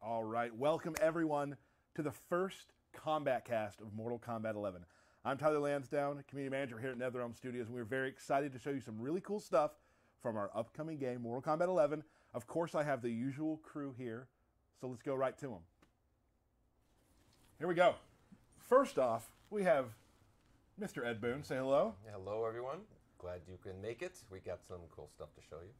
All right, welcome everyone to the first Kombat Cast of Mortal Kombat 11. I'm Tyler Lansdowne, community manager here at NetherRealm Studios, and we're very excited to show you some really cool stuff from our upcoming game, Mortal Kombat 11. Of course, I have the usual crew here, so let's go right to them. Here we go. First off, we have Mr. Ed Boon. Say hello. Hello, everyone. Glad you can make it. We got some cool stuff to show you.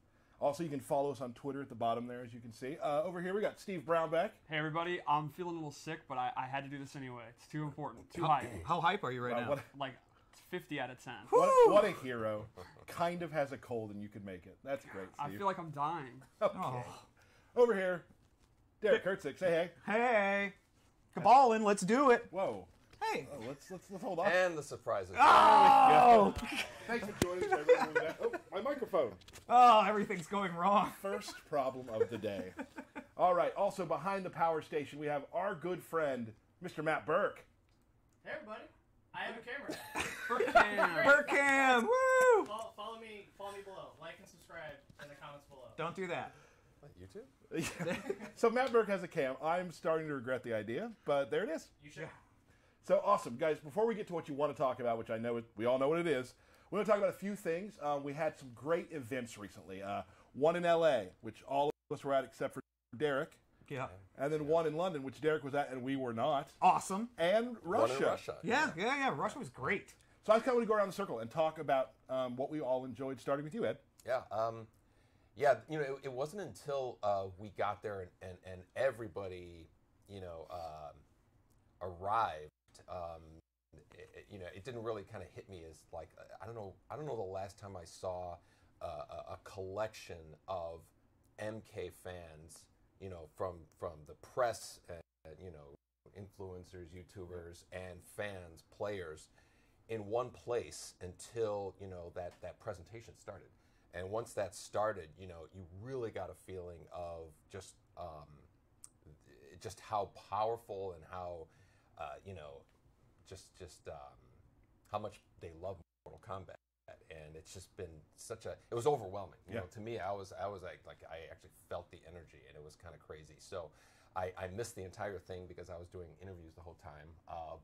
Also, you can follow us on Twitter at the bottom there, as you can see. Over here, we got Steve Brownback. Hey, everybody. I'm feeling a little sick, but I had to do this anyway. It's too important. Too hype. How hype are you right now? Like 50 out of 10. What a hero. Kind of has a cold and you could make it. That's great, Steve. I feel like I'm dying. Okay. Oh. Over here, Derek Kurtzik. Say hey. Hey, Cabal, let's do it. Whoa. Hey. Oh, let's hold on. And the surprises. Oh! Thanks for joining us, everyone. Oh, my microphone. Oh, everything's going wrong. First problem of the day. All right. Also, behind the power station, we have our good friend, Mr. Matt Burke. Hey everybody, I have a camera. Burkham! Woo! Follow me below. Like and subscribe in the comments below. Don't do that. What, YouTube? So Matt Burke has a cam. I'm starting to regret the idea, but there it is. You should. So awesome, guys. Before we get to what you want to talk about, which I know we all know what it is, we want to talk about a few things. We had some great events recently. One in LA, which all of us were at except for Derek. Yeah. And then one in London, which Derek was at and we were not. Awesome. And Russia. One in Russia. Yeah. Russia was great. So I kind of want to go around the circle and talk about what we all enjoyed, starting with you, Ed. Yeah. You know, it wasn't until we got there and everybody, arrived. It didn't really kind of hit me as like I don't know the last time I saw a collection of MK fans, from the press and influencers, YouTubers, and fans, players, in one place until that presentation started. And once that started, you really got a feeling of just how powerful and how how much they love Mortal Kombat, and it's just been it was overwhelming. You know, to me, I was like I actually felt the energy, and it was kind of crazy. So I missed the entire thing because I was doing interviews the whole time.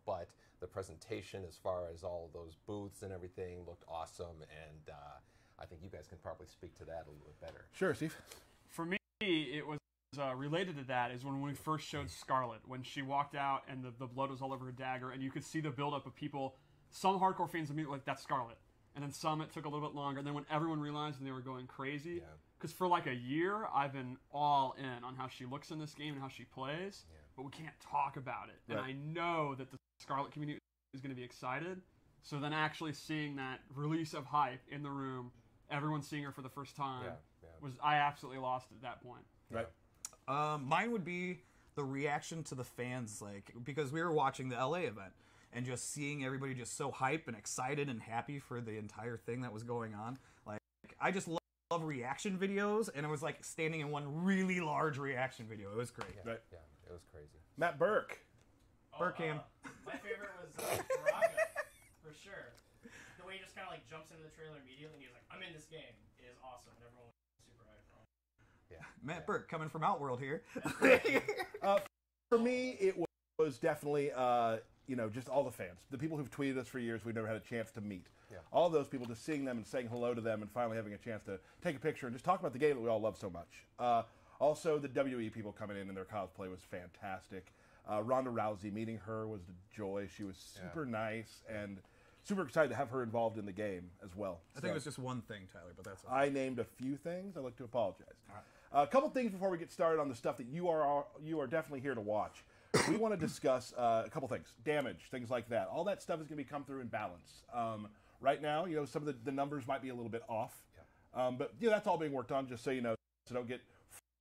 But the presentation, as far as all those booths and everything, looked awesome, and I think you guys can probably speak to that a little bit better. Sure, Steve. For me, it was related to that is when we first showed Scarlet, when she walked out and the blood was all over her dagger, and you could see the buildup of people. Some hardcore fans immediately like, that's Scarlet. And then some, it took a little bit longer. And then when everyone realized and they were going crazy, because for like a year, I've been all in on how she looks in this game and how she plays, but we can't talk about it. And I know that the Scarlet community is going to be excited. So then actually seeing that release of hype in the room, everyone seeing her for the first time, I absolutely lost at that point. Right. Mine would be the reaction to the fans, because we were watching the LA event and just seeing everybody just so hype and excited and happy for the entire thing that was going on. Like, I just love reaction videos, and it was like standing in one really large reaction video. It was great. Yeah, it was crazy. Matt Burke. Burkham. My favorite was Baraka, for sure. The way he just kind of like jumps into the trailer immediately and he's like, "I'm in this game," is awesome, and everyone was super hyped on it. Yeah. Matt Burke coming from Outworld here. For me, it was definitely, just all the fans. The people who've tweeted us for years we've never had a chance to meet. Yeah. All those people, just seeing them and saying hello to them and finally having a chance to take a picture and just talk about the game that we all love so much. Also, the WE people coming in and their cosplay was fantastic. Ronda Rousey, meeting her was the joy. She was super nice and super excited to have her involved in the game as well. I think it was just one thing, Tyler, but that's all. I named a few things. I'd like to apologize. A couple things before we get started on the stuff that you are definitely here to watch. We want to discuss a couple things. Damage, things like that. All that stuff is going to come through in balance. Right now, some of the numbers might be a little bit off. But that's all being worked on, just so you know, so don't get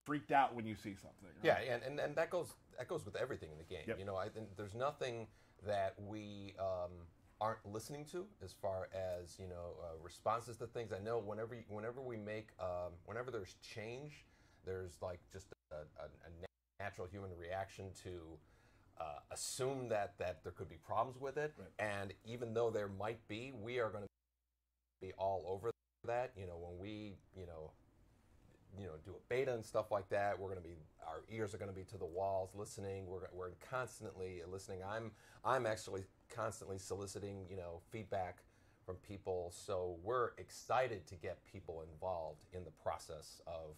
freaked out when you see something. Right? Yeah, and that goes with everything in the game. Yep. I think there's nothing that we aren't listening to as far as responses to things. I know whenever we make whenever there's change, there's like just a natural human reaction to assume that there could be problems with it, and even though there might be, we are going to be all over that. When we do a beta and stuff like that. Our ears are gonna be to the walls, listening. We're constantly listening. I'm actually constantly soliciting feedback from people. So we're excited to get people involved in the process of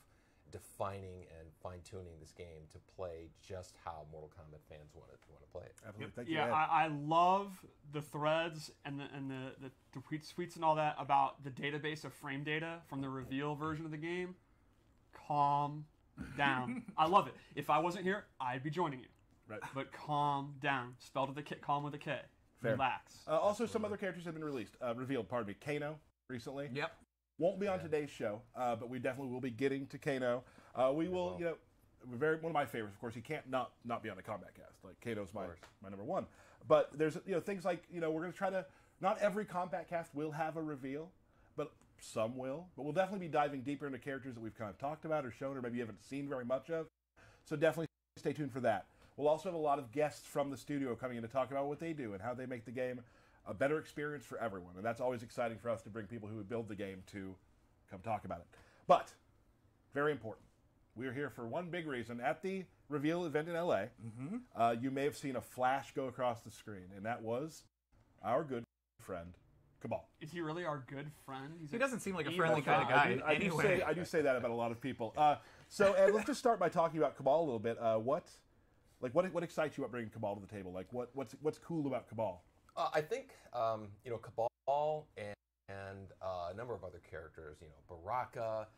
defining and fine-tuning this game to play just how Mortal Kombat fans want to play it. Absolutely. Thank you, Yeah, Ed. I love the threads and the tweets and all that about the database of frame data from the reveal version of the game. Calm down. I love it. If I wasn't here, I'd be joining you. Right. But calm down. Spelled with a K. Calm with a K. Fair. Relax. Also, some other characters have been revealed. Pardon me. Kano recently. Yep. Won't be on today's show, but we definitely will be getting to Kano. We will, one of my favorites. Of course, he can't not be on the Kombat Cast. Like Kano's my number one. But there's things like we're going to try to. Not every Kombat Cast will have a reveal, but some will. But we'll definitely be diving deeper into characters that we've kind of talked about or shown, or maybe you haven't seen very much of. So definitely stay tuned for that. We'll also have a lot of guests from the studio coming in to talk about what they do and how they make the game a better experience for everyone. And that's always exciting for us to bring people who would build the game to come talk about it. But, very important, we're here for one big reason. At the reveal event in LA, you may have seen a flash go across the screen, and that was our good friend, Cabal. Is he really our good friend? He doesn't seem like a friendly kind of guy. I do say that about a lot of people. So Ed, let's just start by talking about Cabal a little bit. What excites you about bringing Cabal to the table? Like, what's cool about Cabal? I think Cabal and a number of other characters. Baraka.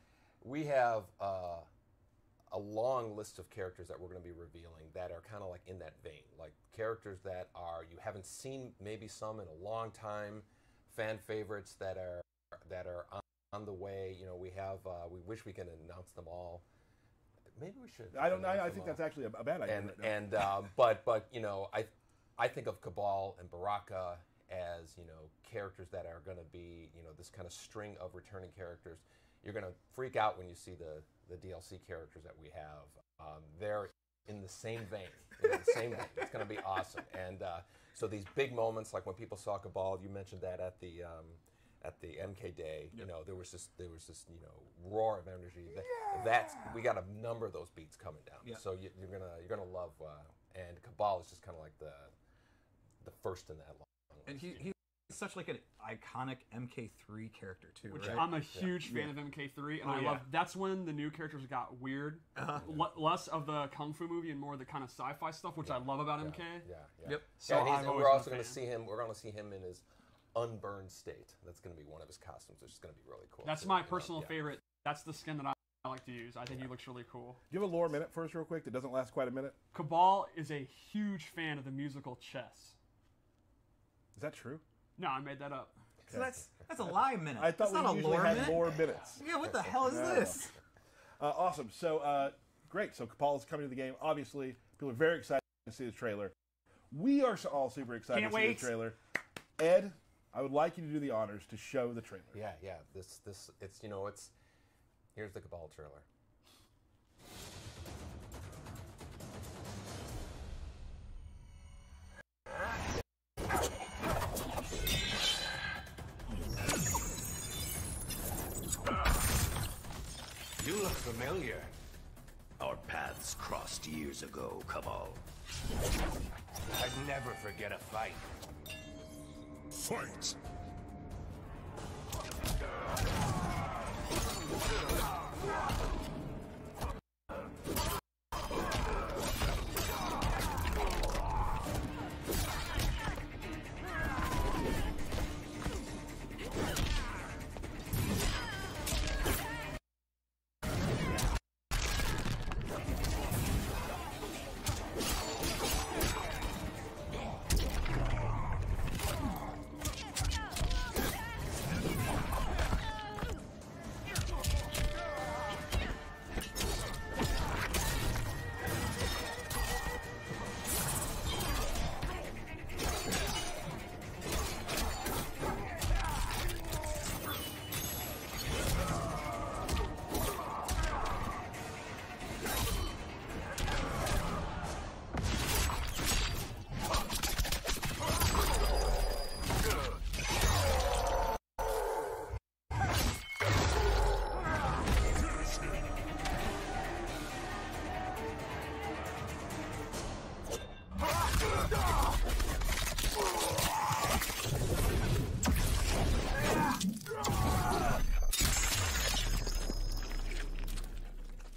We have a long list of characters that we're going to be revealing that are kind of like in that vein, like characters that you haven't seen maybe some in a long time, fan favorites that are on the way. We we wish we could announce them all. Maybe we should. I don't know. I think that's actually a bad idea. But I think of Cabal and Baraka as characters that are going to be this kind of string of returning characters. You're going to freak out when you see the DLC characters that we have. They're in the same vein. It's going to be awesome. And so these big moments, like when people saw Cabal, you mentioned that at the MK Day, there was this roar of energy. We got a number of those beats coming down. Yeah. So you're gonna love. And Cabal is just kind of like the first in that long. And he's such like an iconic MK3 character too. Which right? I'm a huge fan of MK3, and I love. That's when the new characters got weird. Less of the kung fu movie and more the kind of sci-fi stuff, which I love about MK. Yeah. Yep. So and we're also going to see him. We're going to see him in his unburned state. That's going to be one of his costumes, which is going to be really cool. That's my personal favorite. That's the skin that I like to use. I think he looks really cool. Do you have a lore minute for us real quick that doesn't last quite a minute? Cabal is a huge fan of the musical Chess. Is that true? No, I made that up. So that's a lie minute. I thought that's not we a usually lore had minute. lore minutes. Yeah, what the hell is this? Awesome. So, great. So Cabal is coming to the game. Obviously, people are very excited to see the trailer. We are all super excited Can't to see wait. the trailer. Ed, I would like you to do the honors to show the trailer. Yeah. It's here's the Cabal trailer. You look familiar. Our paths crossed years ago, Cabal. I'd never forget a fight. Fight!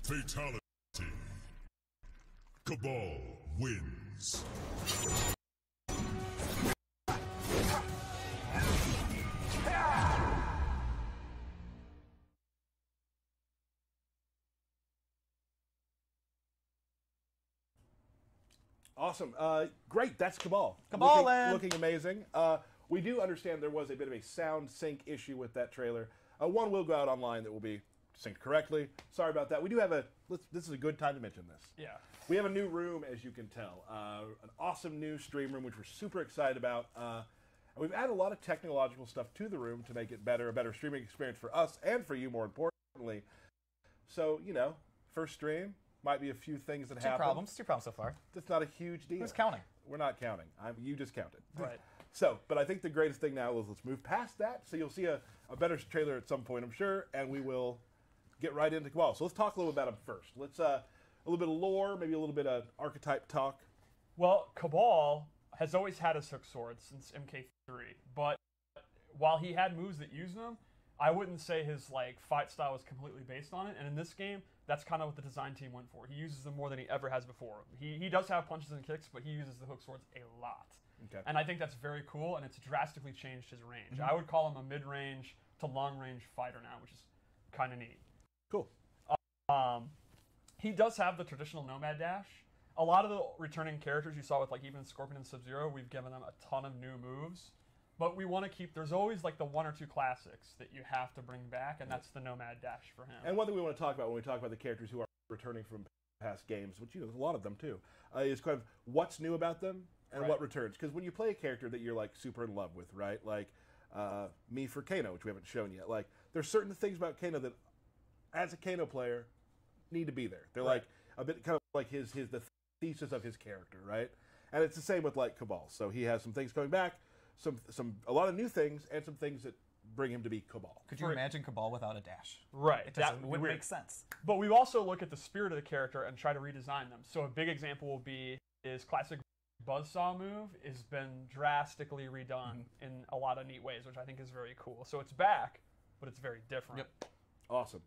Fatality. Cabal wins. Awesome. Great. That's Cabal. Cabal land. Looking amazing. We do understand there was a bit of a sound sync issue with that trailer. One will go out online that will be synced correctly. Sorry about that. We do have this is a good time to mention this. Yeah. We have a new room, as you can tell. An awesome new stream room, which we're super excited about. And we've added a lot of technological stuff to the room to make it better, a better streaming experience for us and for you, more importantly. So, first stream, might be a few things that happen. Two problems so far. That's not a huge deal. Who's counting? We're not counting. You just counted. Right. So, but I think the greatest thing now is let's move past that. So you'll see a better trailer at some point, I'm sure, and we will get right into Cabal. So let's talk a little about him first. Let's a little bit of lore, maybe a little bit of archetype talk. Well, Cabal has always had his hook sword since MK3, but while he had moves that used them, I wouldn't say his fight style was completely based on it. And in this game, that's kind of what the design team went for. He uses them more than he ever has before. He does have punches and kicks, but he uses the hook swords a lot. Okay. And I think that's very cool, and it's drastically changed his range. I would call him a mid-range to long-range fighter now, which is kind of neat. Cool. He does have the traditional Nomad Dash. A lot of the returning characters you saw with even Scorpion and Sub-Zero, we've given them a ton of new moves. But we want to keep, there's always the one or two classics that you have to bring back, and that's the Nomad Dash for him. And one thing we want to talk about when we talk about the characters who are returning from past games, which there's a lot of them too, is kind of what's new about them and what returns. Because when you play a character that you're super in love with, right? Me for Kano, which we haven't shown yet. There's certain things about Kano that, as a Kano player, need to be there. They're a bit kind of the thesis of his character, right? And it's the same with Cabal. So he has some things coming back, a lot of new things, and some things that bring him to be Cabal. Could you imagine Cabal without a dash? Right. That would make sense. But we also look at the spirit of the character and try to redesign them. So a big example will be his classic Buzzsaw move has been drastically redone in a lot of neat ways, which I think is very cool. So it's back, but it's very different. Yep. Awesome.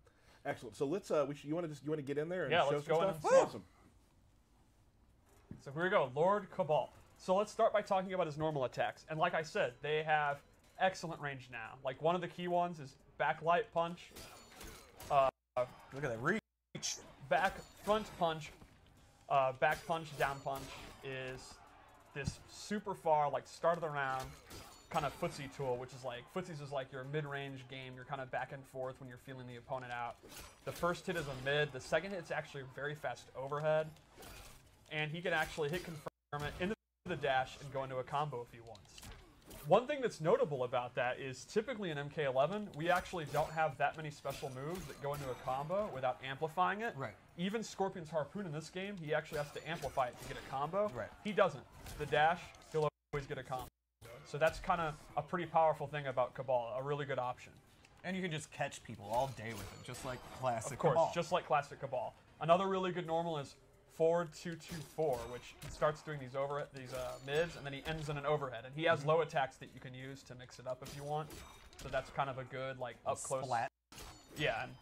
Excellent. So let's you want to get in there and show let's some go stuff? in and Awesome. So here we go, Lord Cabal. So let's start by talking about his normal attacks. And like I said, they have excellent range now. One of the key ones is backlight punch. Look at that reach. Back front punch, back punch, down punch is this super far, start of the round kind of footsie tool, which is footsies is your mid-range game. You're kind of back and forth when you're feeling the opponent out. The first hit is a mid. The second hit's actually a very fast overhead. And he can actually hit confirm it into the dash and go into a combo if he wants. One thing that's notable about that is typically in MK11, we actually don't have that many special moves that go into a combo without amplifying it. Right. Even Scorpion's Harpoon in this game, he actually has to amplify it to get a combo. Right. He doesn't. The dash, he'll always get a combo. So that's kind of a pretty powerful thing about Cabal, a really good option. And you can just catch people all day with it, just like classic Of course, Cabal. just like classic Cabal. Another really good normal is forward 2-2-4, which he starts doing these mids, and then he ends in an overhead. And he has low attacks that you can use to mix it up if you want. So that's kind of a good, up close. Splat. Yeah, and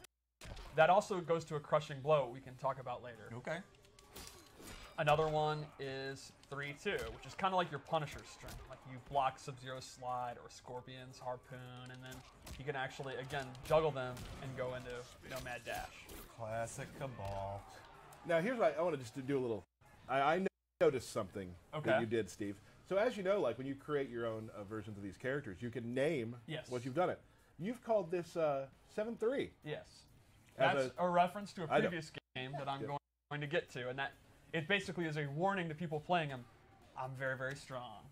that also goes to a crushing blow we can talk about later. Okay. Another one is 3-2, which is kind of like your Punisher string. You block Sub-Zero slide or Scorpion's Harpoon, and then you can actually, again, juggle them and go into Nomad Dash. Classic Cabal. Now, here's what I want to just do a little. I noticed something that you did, Steve. So, as you know, when you create your own versions of these characters, you can name what you've done it. You've called this 7-3. Yes. That's a reference to a previous game that I'm going to get to, and that it basically is a warning to people playing him. I'm very, very strong.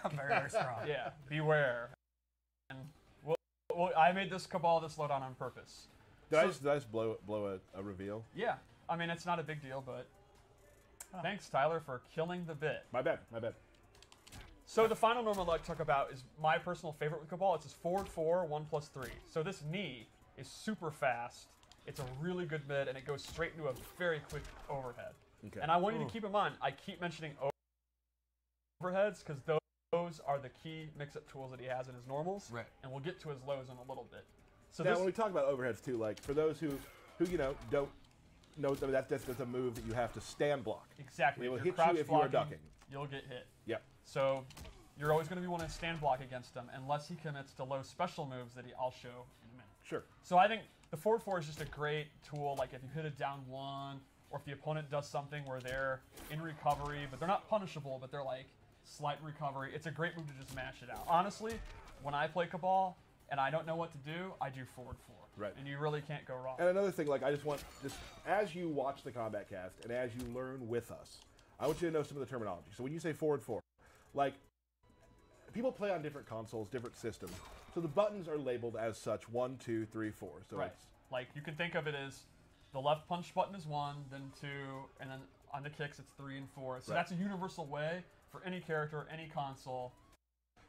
I'm very, very strong. Yeah, beware. And I made this Cabal, this loadout on purpose. Did I just blow a reveal? Yeah. I mean, it's not a big deal, but thanks, Tyler, for killing the bit. My bad. So the final normal I'd like to talk about is my personal favorite with Cabal. It's his forward 4, 1+3. So this knee is super fast. It's a really good mid, and it goes straight into a very quick overhead. Okay. And I want you to keep in mind, I keep mentioning overheads, because those are the key mix-up tools that he has in his normals. Right. And we'll get to his lows in a little bit. So Now, when we talk about overheads too, like for those who don't know that's a move that you have to stand block. exactly. It will If hit you're you crouch if you are blocking, ducking. You'll get hit. Yep. So you're always going to be wanting to stand block against him unless he commits to low special moves that I'll show in a minute. Sure. So I think the forward 4 is just a great tool. Like if you hit a down 1, or if the opponent does something where they're in recovery, but they're not punishable, but they're like slight recovery, it's a great move to just mash it out. Honestly, when I play Cabal and I don't know what to do, I do forward 4. Right. And you really can't go wrong. And another thing, like I just want this, as you watch the Combat Cast and as you learn with us, I want you to know some of the terminology. So when you say forward 4, like people play on different consoles, different systems, so the buttons are labeled as such 1, 2, 3, 4. So Right. it's Like you can think of it as the left punch button is 1, then 2, and then on the kicks it's 3 and 4. So Right. that's a universal way for any character, any console.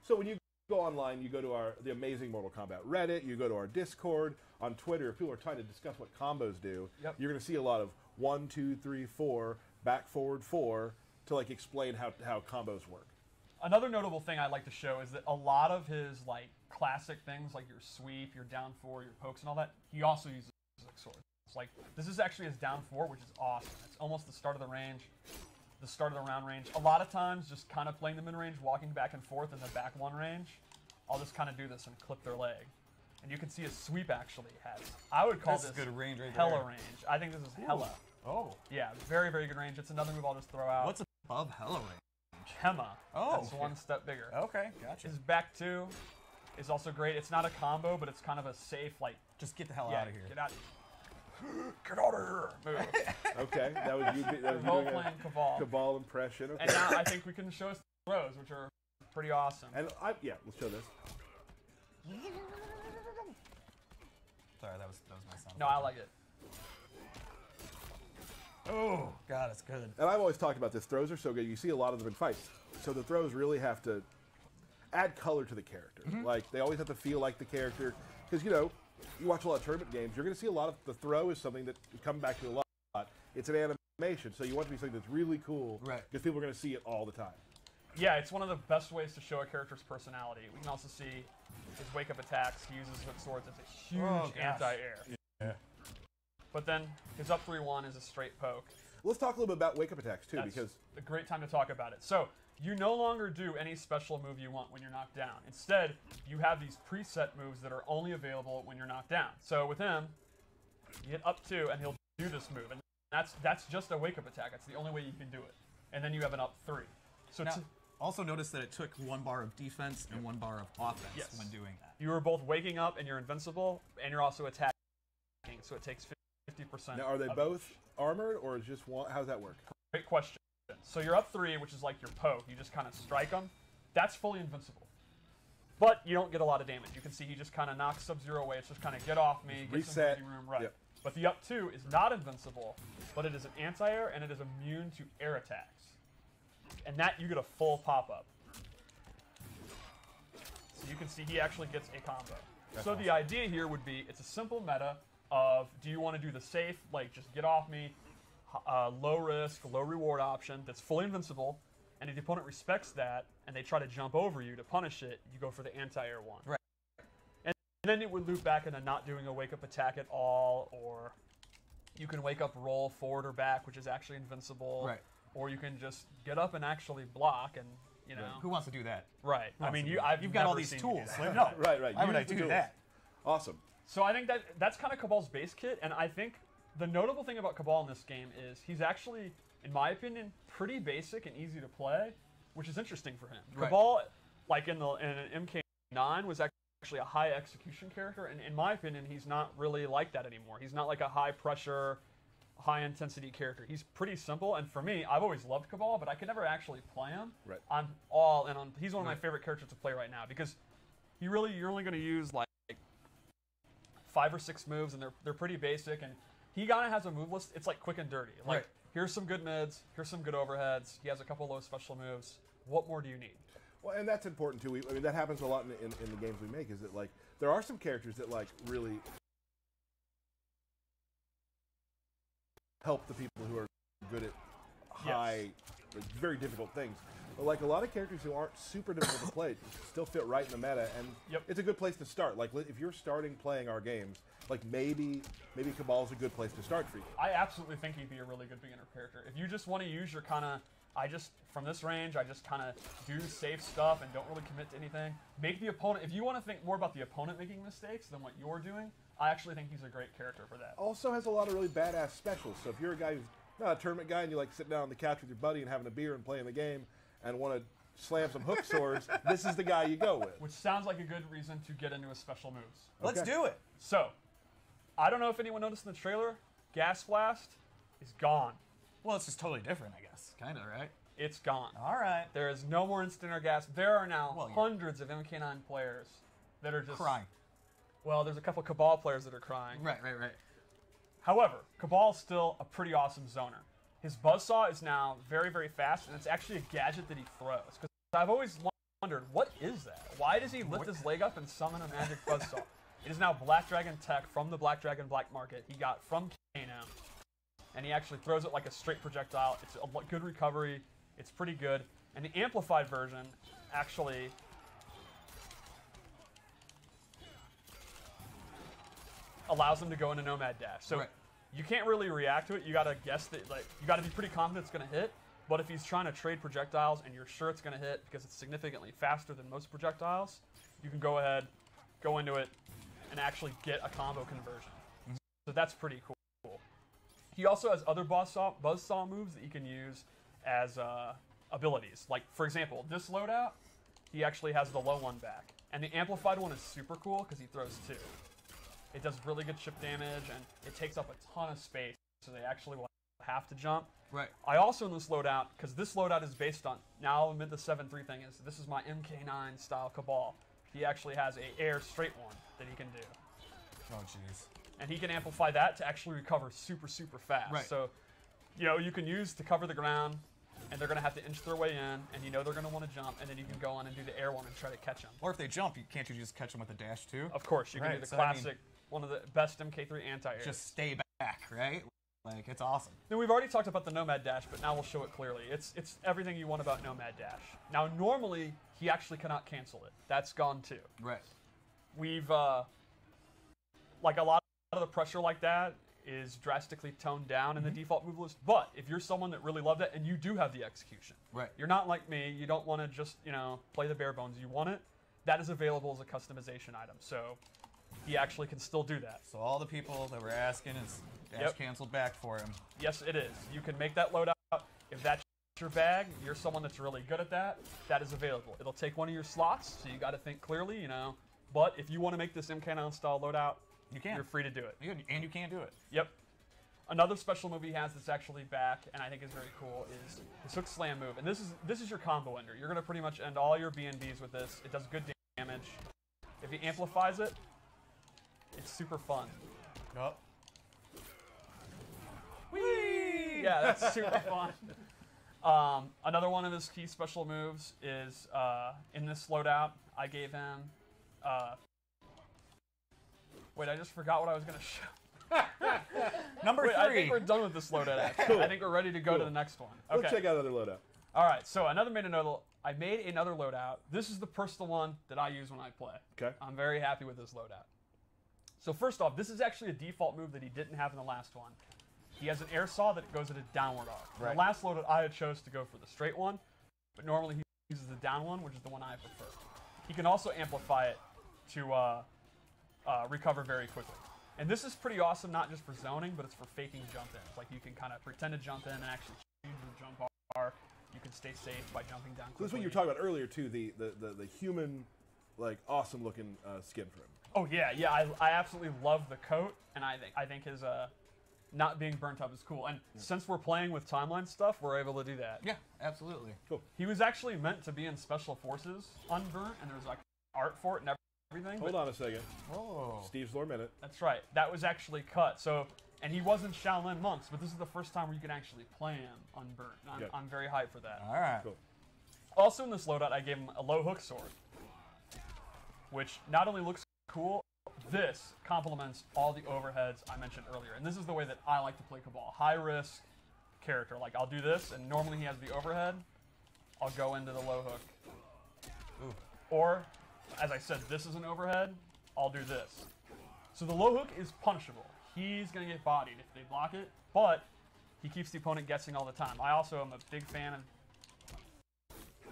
so when you go online, you go to the Amazing Mortal Kombat Reddit, you go to our Discord, on Twitter, if people are trying to discuss what combos do, Yep. you're going to see a lot of 1, 2, 3, 4, back, forward, 4 to like explain how combos work. Another notable thing I'd like to show is that a lot of his like classic things, like your sweep, your down 4, your pokes, and all that, he also uses like swords. It's like this is actually his down 4, which is awesome. It's almost the start of the range, the start of the round range. A lot of times, just kind of playing the mid range, walking back and forth in the back 1 range, I'll just kind of do this and clip their leg. And you can see his sweep actually has, I would call This this is good range right hella there. range. I think this is hella. Oh. Yeah, very, very good range. It's another move I'll just throw out. What's above Hella range? Hema? Oh, That's one step bigger. Okay, gotcha. His back 2 is also great. It's not a combo, but it's kind of a safe, like, Just get the hell yeah, out of here. get out of here. Get out of here. Move. Okay, that was you Cabal doing playing a Cabal. Cabal impression. Okay. And now I think we can show us throws, which are pretty awesome. And yeah, let's show this. Sorry, that was my sound. No, I like it. Oh, God, it's good. And I've always talked about this. Throws are so good. You see a lot of them in fights. So the throws really have to add color to the character. Like, they always have to feel like the character. Because, you watch a lot of tournament games, you're going to see a lot of the throw is something that is coming back to a lot. It's an animation, so you want it to be something that's really cool. Right. Because people are going to see it all the time. Yeah, it's one of the best ways to show a character's personality. We can also see his wake-up attacks. He uses hook swords. It's a huge Oh, gosh. anti-air. Yeah. But then his up 3-1 is a straight poke. Let's talk a little bit about wake-up attacks, too, That's because a great time to talk about it. So you no longer do any special move you want when you're knocked down. Instead, you have these preset moves that are only available when you're knocked down. So with him, you hit up 2, and he'll do this move. And that's just a wake-up attack. That's the only way you can do it. And then you have an up 3. So Now, also notice that it took 1 bar of defense and 1 bar of offense Yes. when doing that. you are both waking up, and you're invincible, and you're also attacking. So it takes 50%. now are they of- both armored, or is just one? How does that work? Great question. So you're up 3, which is like your poke. You just kind of strike them. That's fully invincible. But you don't get a lot of damage. You can see he just kind of knocks Sub-Zero away. It's just kind of get off me, get some reset. breathing room, right. Yep. But the up 2 is not invincible, but it is an anti-air, and it is immune to air attacks. And that you get a full pop-up. So you can see he actually gets a combo. So the idea here would be, it's a simple meta of, do you want to do the safe, like just get off me, low risk, low reward option that's fully invincible, and if the opponent respects that and they try to jump over you to punish it, you go for the anti-air one. Right. And then it would loop back into not doing a wake up attack at all, or you can wake up roll forward or back, which is actually invincible. Right. Or you can just get up and actually block, and Who wants to do that? Right. I mean, you've got all never these seen me tools. do that. Like, no. Right. Why would I Use the do tools. that? Awesome. So I think that's kind of Cabal's base kit, and I think the notable thing about Cabal in this game is he's actually, in my opinion, pretty basic and easy to play, which is interesting for him. Right. Cabal, like in an MK9, was actually a high execution character, and in my opinion, he's not really like that anymore. He's not like a high pressure, high intensity character. He's pretty simple, and for me, I've always loved Cabal, but I could never actually play him. Right. I'm all in on. He's one of my favorite characters to play right now because you're only going to use like 5 or 6 moves, and they're pretty basic, and he kind of has a move list. It's like quick and dirty. Like, Right. here's some good mids, here's some good overheads. He has a couple low special moves. What more do you need? Well, and that's important too. I mean, that happens a lot in the games we make. Is that like there are some characters that like really help the people who are good at high, like, very difficult things. But like a lot of characters who aren't super difficult to play still fit right in the meta, and it's a good place to start. Like if you're starting playing our games, like maybe Cabal's a good place to start for you. I absolutely think he'd be a really good beginner character. If you just want to use your kind of, from this range, I just kind of do safe stuff and don't really commit to anything. Make the opponent, if you want to think more about the opponent making mistakes than what you're doing, I actually think he's a great character for that. Also has a lot of really badass specials. So if you're a guy who's not a tournament guy and you like sitting down on the couch with your buddy and having a beer and playing the game and want to slam some hook swords, this is the guy you go with. Which sounds like a good reason to get into his special moves. Let's do it. So, I don't know if anyone noticed in the trailer, Gas Blast is gone. Well, it's just totally different, I guess. Kind of, right? It's gone. All right. There is no more instant air gas. There are now hundreds of MK9 players that are just crying. Well, there's a couple Cabal players that are crying. Right. However, Cabal's still a pretty awesome zoner. His buzzsaw is now very, very fast, and it's actually a gadget that he throws. Because I've always wondered, what is that? Why does he lift his leg up and summon a magic buzzsaw? It is now Black Dragon tech from the Black Dragon Black Market. He got from Kano, and he actually throws it like a straight projectile. It's a good recovery. It's pretty good. And the amplified version actually allows him to go into Nomad Dash. So you can't really react to it. You gotta guess that, like, you gotta be pretty confident it's gonna hit. But if he's trying to trade projectiles and you're sure it's gonna hit because it's significantly faster than most projectiles, you can go ahead, go into it, and actually get a combo conversion. So that's pretty cool. He also has other buzzsaw moves that you can use as abilities. Like, for example, this loadout, he actually has the low one back. And the amplified one is super cool because he throws two. It does really good chip damage, and it takes up a ton of space, so they actually will have to jump. Right. I also, in this loadout, because this loadout is based on, now I'll admit the 7-3 thing is, this is my MK9 style Cabal. He actually has a air straight one that he can do. Oh, jeez. And he can amplify that to actually recover super, super fast. Right. So, you know, you can use to cover the ground, and they're going to have to inch their way in, and you know they're going to want to jump, and then you can go on and do the air one and try to catch them. Or if they jump, can't you just catch them with a dash too? Of course, you can do the classic, one of the best MK3 anti-airs. Just stay back, right? Like, it's awesome. Then we've already talked about the Nomad Dash, but now we'll show it clearly. It's everything you want about Nomad Dash. Now, normally, he actually cannot cancel it. That's gone too. Right. We've, like a lot of the pressure like that is drastically toned down in the default move list, but if you're someone that really loved it and you do have the execution, you're not like me, you don't want to just, you know, play the bare bones, you want it, that is available as a customization item. So he actually can still do that. So all the people that were asking is dash canceled back for him. Yes, it is. You can make that loadout. If that's your bag, you're someone that's really good at that, that is available. It'll take one of your slots, so you got to think clearly, you know. But if you want to make this MK9 style loadout, you can. You're free to do it. And you can do it. Yep. Another special move he has that's actually back, and I think is very cool, is his hook slam move. And this is your combo ender. You're going to pretty much end all your BNBs with this. It does good damage. If he amplifies it, it's super fun. Yup. Whee! Yeah, that's super fun. Another one of his key special moves is in this loadout, I gave him... wait, I just forgot what I was going to show. Number 3. I think we're done with this loadout, actually. Cool. I think we're ready to go to the next one. Okay. Let's check out another loadout. All right, so I made another loadout. This is the personal one that I use when I play. Okay. I'm very happy with this loadout. So first off, this is actually a default move that he didn't have in the last one. He has an air saw that goes at a downward arc. Right. The last loadout I had chose to go for the straight one, but normally he uses the down one, which is the one I prefer. He can also amplify it to recover very quickly. And this is pretty awesome, not just for zoning, but it's for faking jump-ins. Like, you can kind of pretend to jump in and actually change your jump arc. You can stay safe by jumping down quickly. So this is what you were talking about earlier, too, the human, like, awesome-looking skin for him. Oh, yeah, I absolutely love the coat, and I think his not being burnt up is cool. And since we're playing with timeline stuff, we're able to do that. Yeah, absolutely. Cool. He was actually meant to be in Special Forces Unburnt, and there was, like, art for it and everything. Hold on a second. Oh. Steve's Lore Minute. That's right. That was actually cut. So, and he wasn't Shaolin Monks, but this is the first time where you can actually play him Unburnt. And I'm very hyped for that. All right. Cool. Also in this loadout, I gave him a low hook sword, which not only looks cool, this complements all the overheads I mentioned earlier. And this is the way that I like to play Cabal. High risk character. Like, I'll do this, and normally he has the overhead. I'll go into the low hook. Ooh. Or, as I said, this is an overhead, I'll do this. So the low hook is punishable. He's going to get bodied if they block it, but he keeps the opponent guessing all the time. I also am a big fan of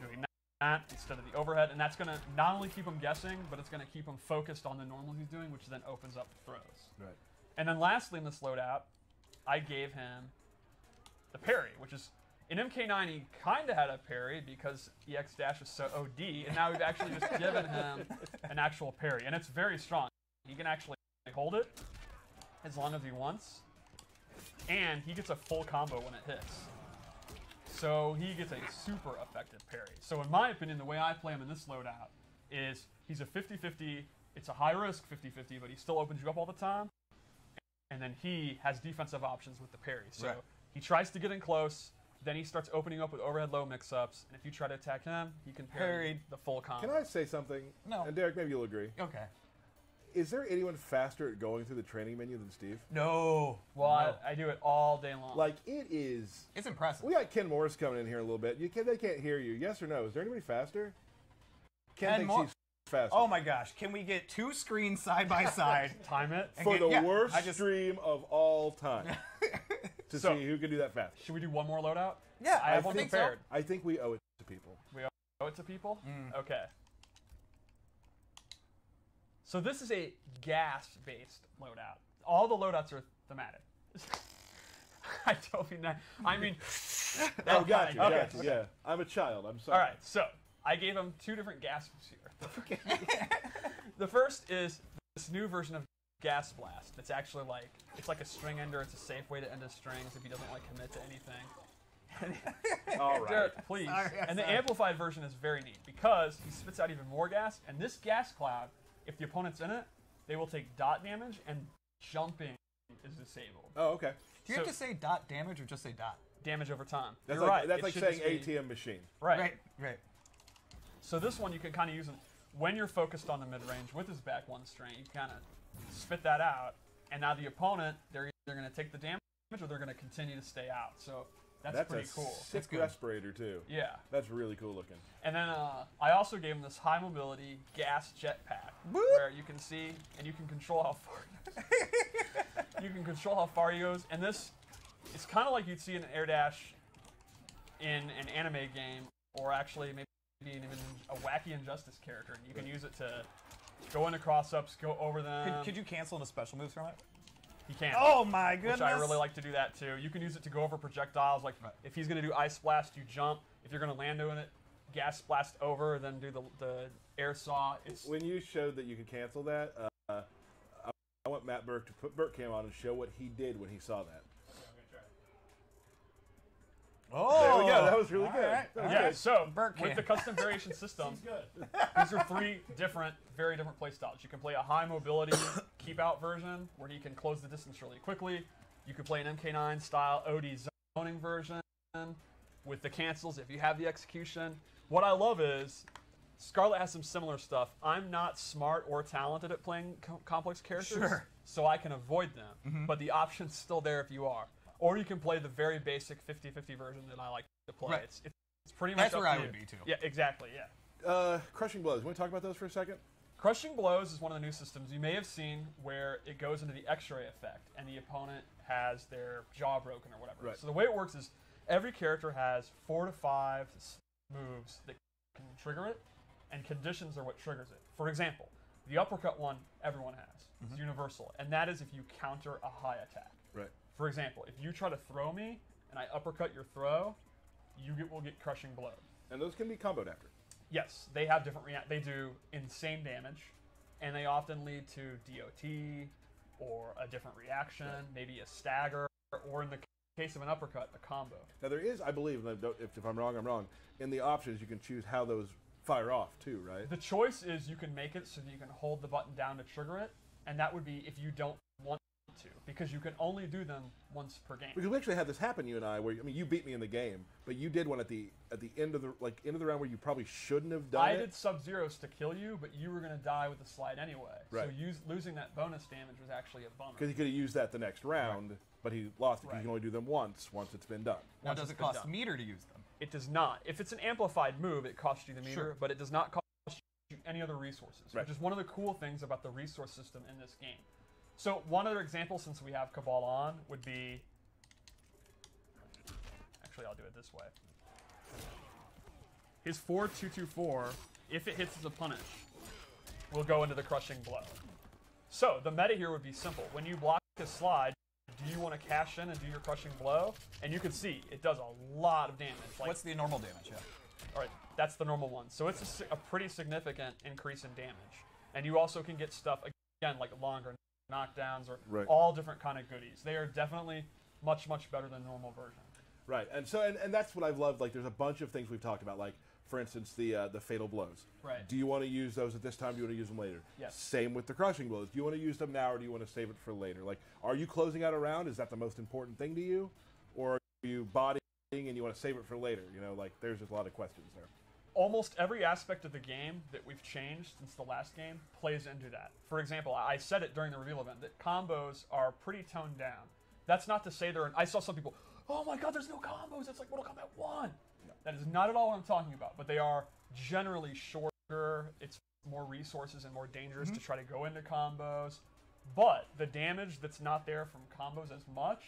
doing that instead of the overhead, and that's going to not only keep him guessing, but it's going to keep him focused on the normal he's doing, which then opens up throws. Right. And then lastly in this loadout, I gave him the parry, which is, in MK9 he kind of had a parry because EX dash is so OD, and now we've actually just given him an actual parry, and it's very strong. He can actually hold it as long as he wants, and he gets a full combo when it hits. So he gets a super effective parry. So in my opinion, the way I play him in this loadout is he's a 50-50, it's a high risk 50-50, but he still opens you up all the time, and then he has defensive options with the parry. So he tries to get in close, then he starts opening up with overhead low mix-ups, and if you try to attack him, he can parry the full combo. Can I say something? No. And Derek, maybe you'll agree. Okay. Is there anyone faster at going through the training menu than Steve? No. Well, I do it all day long. Like, it is... It's impressive. We got Ken Morris coming in here a little bit. They can't hear you. Yes or no? Is there anybody faster? Ken thinks he's faster. Oh my gosh. Can we get two screens side by side? Time it. For the worst stream of all time. To see who can do that fast. Should we do one more loadout? Yeah, I have one prepared. So. I think we owe it to people. We owe it to people? Okay. So this is a gas-based loadout. All the loadouts are thematic. I don't mean that. I mean... Oh, gotcha, okay. Gotcha, yeah. I'm a child. I'm sorry. All right, so I gave him two different gases here. The first is this new version of Gas Blast. It's actually like, it's like a string ender. It's a safe way to end his strings if he doesn't like commit to anything. All right. Derek, please. And the amplified version is very neat because he spits out even more gas, and this gas cloud, if the opponent's in it, they will take dot damage, and jumping is disabled. Oh, okay. Do you have to say dot damage or just say dot? Damage over time. That's You're like, right. That's like saying ATM machine. Right. Right. So this one you can kind of use when you're focused on the mid-range with his back one string. You kind of spit that out, and now the opponent, they're either going to take the damage or they're going to continue to stay out. So that's pretty cool. Sick respirator too. Yeah. That's really cool looking. And then I also gave him this high mobility gas jetpack where you can see and you can control how far you can control how far he goes. And this it's kind of like you'd see an air dash in an anime game, or actually maybe even a Wacky Injustice character. And you can use it to go into cross-ups, go over them. Could you cancel the special moves from it? You can. Oh my goodness! Which I really like to do that too. You can use it to go over projectiles. Like if he's going to do Ice Blast, you jump. If you're going to land doing it, Gas Blast over, then do the air saw. When you showed that you could cancel that, I want Matt Burke to put Burke Cam on and show what he did when he saw that. Oh, there we go. That was really good. Right. Yeah, good. so with the custom variation system, these are three very different play styles. You can play a high mobility keep out version where he can close the distance really quickly. You can play an MK9 style OD zoning version with the cancels if you have the execution. What I love is Scarlet has some similar stuff. I'm not smart or talented at playing complex characters, so I can avoid them. But the option's still there if you are. Or you can play the very basic 50-50 version that I like to play. Right. It's pretty much That's where I would be too. Yeah, exactly, yeah. Crushing Blows. Want to talk about those for a second? Crushing Blows is one of the new systems you may have seen where it goes into the X-ray effect and the opponent has their jaw broken or whatever. Right. So the way it works is every character has 4 to 5 moves that can trigger it, and conditions are what triggers it. For example, the uppercut one everyone has. It's universal, and that is if you counter a high attack. Right. For example, if you try to throw me and I uppercut your throw, will get Crushing Blow. And those can be comboed after. Yes, they have different they do insane damage, and they often lead to DOT or a different reaction, maybe a stagger, or in the case of an uppercut, a combo. Now there is, I believe, if I'm wrong, I'm wrong. In the options, you can choose how those fire off too, right? The choice is you can make it so that you can hold the button down to trigger it, and that would be if you don't want to, because you can only do them once per game. Because we actually had this happen, you and I, where you beat me in the game, but you did one at the end of the round where you probably shouldn't have done it. I did Sub-Zeros to kill you, but you were going to die with the slide anyway. Right. So losing that bonus damage was actually a bummer. Because he could have used that the next round, but he lost it because you can only do them once it's been done. Now, does it cost meter to use them? it does not. If it's an amplified move, it costs you the meter, Sure. but it does not cost you any other resources, Right. which is one of the cool things about the resource system in this game. So one other example, since we have Cabal on, would be... Actually, I'll do it this way. His 4-2-2-4, if it hits as a punish, will go into the crushing blow. So the meta here would be simple. When you block his slide, do you want to cash in and do your crushing blow? And you can see it does a lot of damage. Like, What's the normal damage? Yeah. all right, that's the normal one. So it's a pretty significant increase in damage. And you also can get stuff, again, like longer knockdowns or Right. all different kind of goodies. They are definitely much, much better than normal version. Right, and so and that's what I've loved. Like, there's a bunch of things we've talked about. Like, for instance, the fatal blows. Right. Do you want to use those at this time? Do you want to use them later? Yes. Same with the crushing blows. Do you want to use them now, or do you want to save it for later? Like, are you closing out a round? Is that the most important thing to you, or are you bodying and you want to save it for later? You know, like, there's just a lot of questions there. Almost every aspect of the game that we've changed since the last game plays into that. For example, I said it during the reveal event that combos are pretty toned down. That's not to say I saw some people, oh my god, there's no combos, it's like Mortal Kombat 1. No. That is not at all what I'm talking about, but they are generally shorter, it's more resources and more dangerous to try to go into combos. But the damage that's not there from combos as much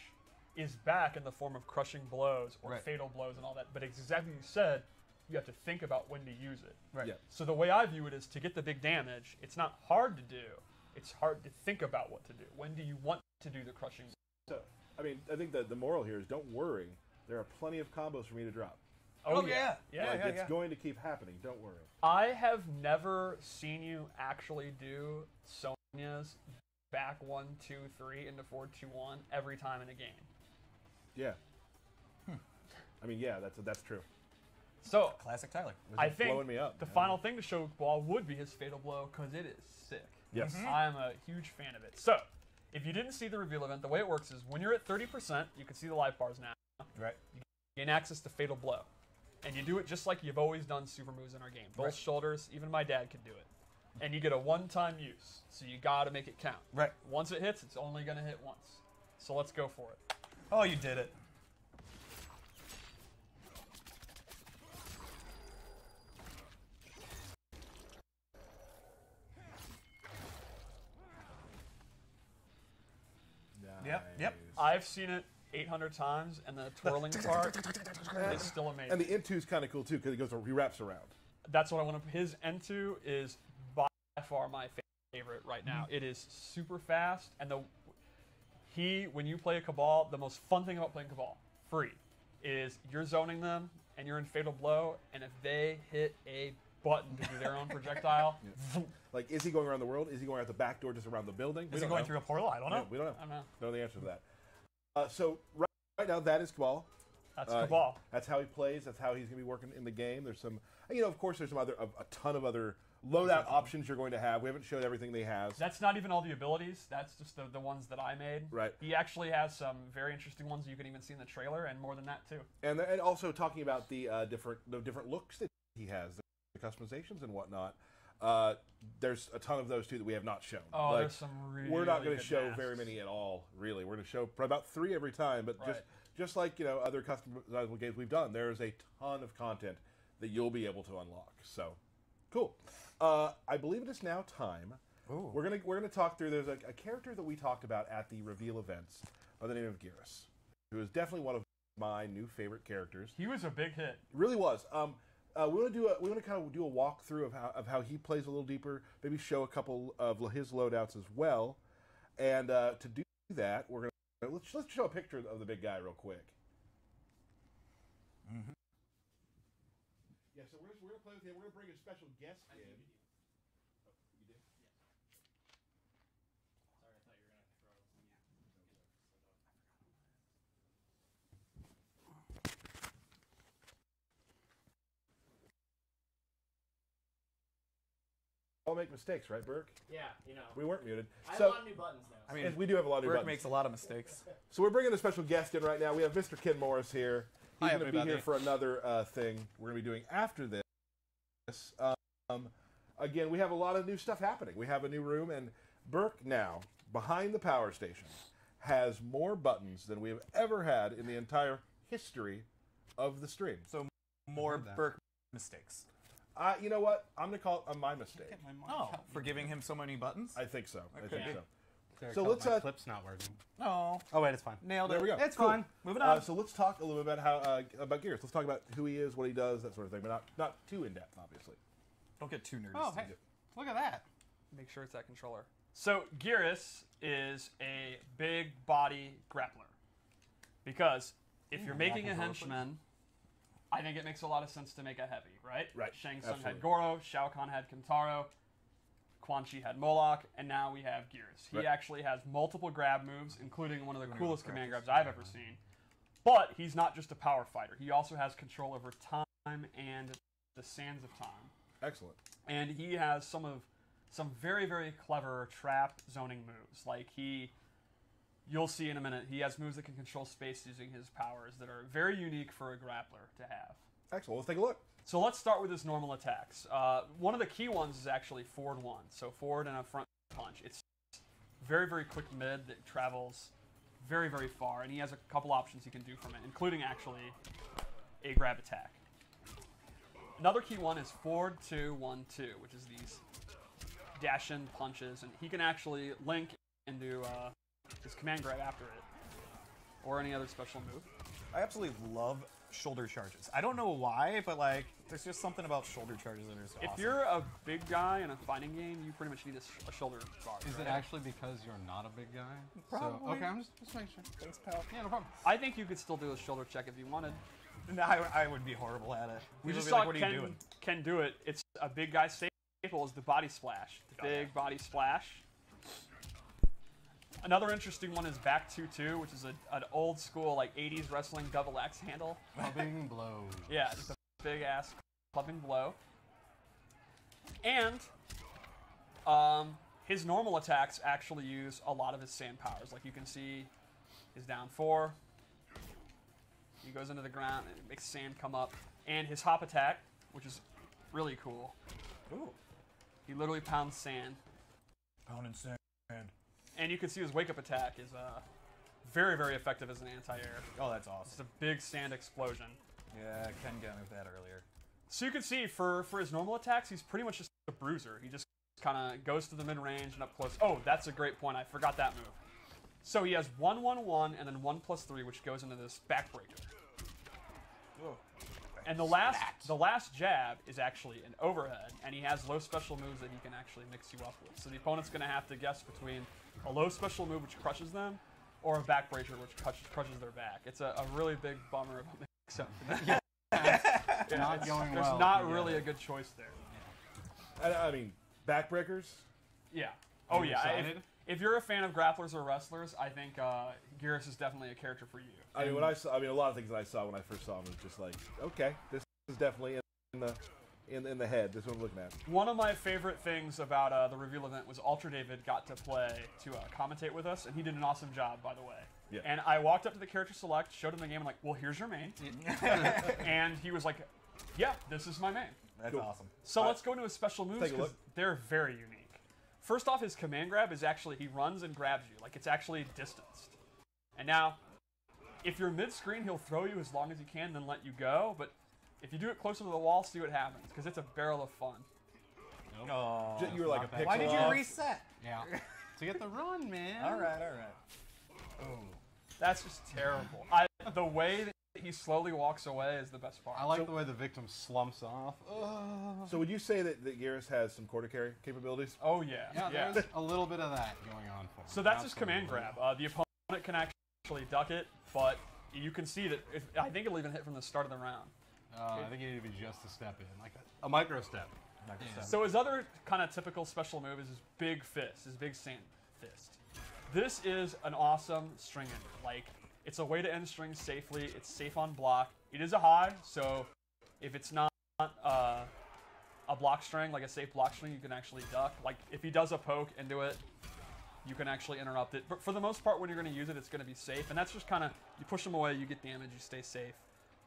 is back in the form of crushing blows or Right. fatal blows and all that. But exactly as you said, you have to think about when to use it. Right. Yeah. So the way I view it is to get the big damage, it's not hard to do. It's hard to think about what to do. When do you want to do the crushing? So, I mean, I think the moral here is don't worry. There are plenty of combos for me to drop. Oh, yeah. Yeah, Like, it's going to keep happening. Don't worry. I have never seen you actually do Sonya's back 1, 2, 3 into 4, 2, 1 every time in a game. Yeah. I mean, yeah, that's true. So Classic Tyler. I just think blowing me up, the man. final thing to show Ball would be his fatal blow because it is sick. Yes. I am a huge fan of it. So if you didn't see the reveal event, the way it works is when you're at 30%, you can see the life bars now. Right. You gain access to fatal blow. And you do it just like you've always done super moves in our game. Both Right. shoulders, even my dad could do it. And you get a one-time use, so you gotta make it count. Right. Once it hits, it's only gonna hit once. So let's go for it. Oh, you did it. Yep. I've seen it 800 times, and the twirling part is still amazing. And the N2's kind of cool too because he wraps around. That's what I want to. His N2 is by far my favorite right now. It is super fast, and when you play a Cabal, the most fun thing about playing Cabal, free, is you're zoning them and you're in fatal blow, and if they hit a button to do their own projectile, Like, is he going around the world? Is he going out the back door just around the building? Is he going through a portal? I don't know. No, we don't know. I don't know. Don't know the answer to that. So right now, that is Cabal. That's Cabal. That's how he plays. That's how he's going to be working in the game. There's some, of course, there's some a ton of other loadout options you're going to have. We haven't showed everything they have. That's not even all the abilities. That's just the ones that I made. Right. He actually has some very interesting ones you can even see in the trailer, and more than that too. And also talking about the different looks that he has, the customizations and whatnot. There's a ton of those too that we have not shown. Oh, there's some really we're not going to good show masks. very many at all, really. We're going to show probably about 3 every time, but Right. just like other customizable games we've done, there's a ton of content that you'll be able to unlock. So, cool. I believe it is now time. Ooh. We're gonna talk through. There's a character that we talked about at the reveal events by the name of Garrus, who is definitely one of my new favorite characters. He was a big hit. It really was. We want to kind of do a walkthrough of how he plays a little deeper. Maybe show a couple of his loadouts as well. And to do that, we're gonna let's show a picture of the big guy real quick. Mm-hmm. Yeah, so we're gonna play with him. We're gonna bring a special guest in. Oh, you did? Sorry, I thought you were gonna throw it. All make mistakes, right, Burke? Yeah, We weren't muted. I have a lot of new buttons now. I mean, Yes, we do have a lot of new Burke buttons. makes a lot of mistakes. So we're bringing a special guest in right now. We have Mr. Ken Morris here. He's Hi, going to be everybody. here for another thing we're going to be doing after this. Again, we have a lot of new stuff happening. We have a new room, and Burke now, behind the power station, has more buttons than we have ever had in the entire history of the stream. So more heard that. Burke mistakes. You know what? I'm going to call it my mistake. For giving him so many buttons? I think so. I think so. Derek, So oh, let's, my clip's not working. Oh, Oh wait, it's fine. nailed it. There we go. It's Cool. fine. Moving on. So let's talk a little bit about about Garrus. Let's talk about who he is, what he does, that sort of thing, but not too in depth, obviously. Don't get too nerdy. Oh, hey, look at that. Make sure it's that controller. So Garrus is a big body grappler. Because if you're making a henchman, I think it makes a lot of sense to make a heavy, right? Right, Shang Tsung had absolutely. Goro, Shao Kahn had Kentaro, Quan Chi had Moloch, and now we have Garrus. He Right. actually has multiple grab moves, including one of the coolest command grabs I've ever seen. But he's not just a power fighter. He also has control over time and the sands of time. Excellent. And he has some very, very clever trap zoning moves. Like you'll see in a minute, he has moves that can control space using his powers that are very unique for a grappler to have. Excellent. Let's take a look. So let's start with his normal attacks. One of the key ones is actually forward one. So forward and a front punch. It's very, very quick mid that travels very, very far. And he has a couple options he can do from it, including actually a grab attack. Another key one is forward 2, 1, 2, which is these dash-in punches. And he can actually link into his command grab after it, or any other special move. I absolutely love shoulder charges. I don't know why, but like, there's just something about shoulder charges that are so If awesome. you're a big guy in a fighting game, you pretty much need a shoulder guard. Is it right? actually because you're not a big guy? Probably. So, okay, I'm just making sure. Thanks, pal. Yeah, no problem. I think you could still do a shoulder check if you wanted. No, I would be horrible at it. We People just would be saw like, what are you Ken, doing? Ken do it. It's a big guy staple is the body splash. The big body splash. Another interesting one is back 2-2, which is an old school like 80s wrestling double axe handle. Clubbing blows. Yeah, just a big ass clubbing blow. And his normal attacks actually use a lot of his sand powers. Like you can see his down 4. He goes into the ground and it makes sand come up. And his hop attack, which is really cool. Ooh. He literally pounds sand. Pounding sand. And you can see his wake-up attack is very, very effective as an anti-air. Oh, that's It's awesome. a big sand explosion. Yeah, Ken got me with that earlier. So you can see for his normal attacks, he's pretty much just a bruiser. He just kind of goes to the mid-range and up close. Oh, that's a great point. I forgot that move. So he has 1-1-1 and then 1+3, which goes into this backbreaker. Whoa. And the last jab is actually an overhead, and he has low special moves that he can actually mix you up with. So the opponent's going to have to guess between a low special move, which crushes them, or a backbreaker, which crushes their back. It's a really big bummer of a mix-up. Not going There's well. not really a good choice there. I mean, backbreakers. Yeah. Oh, you yeah. excited? If you're a fan of grapplers or wrestlers, I think Garrus is definitely a character for you. I mean, a lot of things that I saw when I first saw him was just like, okay, this is definitely in the head. This is what I'm looking at. One of my favorite things about the reveal event was Ultra David got to play to commentate with us, and he did an awesome job, by the way. Yeah. And I walked up to the character select, showed him the game, I'm like, well, here's your main. And he was like, yeah, this is my main. That's awesome. So let's go into his special moves take a because look. they're very unique. First off, his command grab is actually, he runs and grabs you. Like, it's actually distanced. And now, if you're mid-screen, he'll throw you as long as he can, then let you go. But if you do it closer to the wall, see what happens, because it's a barrel of fun. Oh. You were like a pixel Why did you off. reset? Yeah. To get the run, man. All right. That's just terrible. The way that he slowly walks away is the best part. I like the way the victim slumps off. So would you say that Garrus has some quarter carry capabilities? Oh, yeah. Yeah, there's a little bit of that going on for him. So that's his command Absolutely. grab. The opponent can actually duck it, but you can see that I think it'll even hit from the start of the round. I think you need to be just a step in, like a micro step. So his other kind of typical special move is his big fist, his big sand fist. This is an awesome string ender. Like, it's a way to end strings safely. It's safe on block. It is a high, so if it's not a block string, like a safe block string, you can actually duck. Like, if he does a poke into it, you can actually interrupt it. But for the most part, when you're going to use it, it's going to be safe. And that's just kind of, you push him away, you get damage, you stay safe.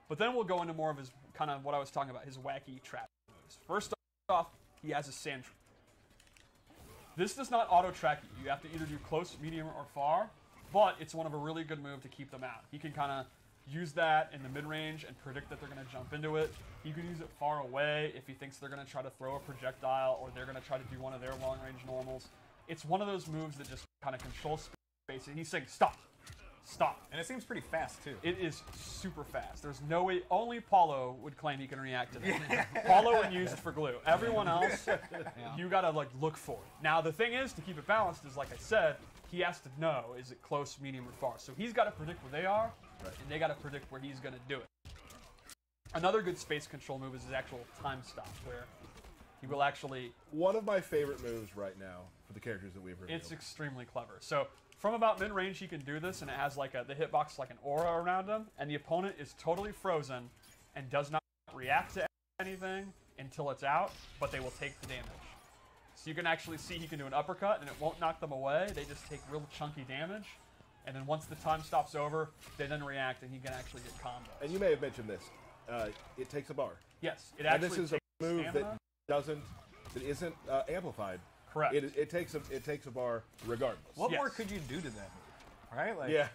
But then we'll go into more of his, kind of what I was talking about, his wacky trap moves. First off, he has a sand trap. This does not auto-track you. You have to either do close, medium, or far, but it's one of a really good move to keep them out. He can kind of use that in the mid-range and predict that they're going to jump into it. He can use it far away if he thinks they're going to try to throw a projectile or they're going to try to do one of their long-range normals. It's one of those moves that just kind of controls space. And he's saying, stop. Stop. And it seems pretty fast, too. It is super fast. There's no way. Only Paulo would claim he can react to that. Paulo would use it for glue. Everyone else, you got to like look for it. Now, the thing is, to keep it balanced, is like I said, he has to know, is it close, medium, or far? So he's got to predict where they are, and they got to predict where he's going to do it. Another good space control move is his actual time stop, where he will actually... One of my favorite moves right now for the characters that we've revealed. It's extremely clever. So from about mid-range, he can do this, and it has like the hitbox like an aura around him, and the opponent is totally frozen and does not react to anything until it's out, but they will take the damage. So you can actually see he can do an uppercut, and it won't knock them away. They just take real chunky damage. And then once the time stops over, they then react, and he can actually get combos. And you may have mentioned this. It takes a bar. Yes, it actually takes a move that isn't amplified. Correct. It takes a bar regardless. What more could you do to that move? Right? Like, yeah.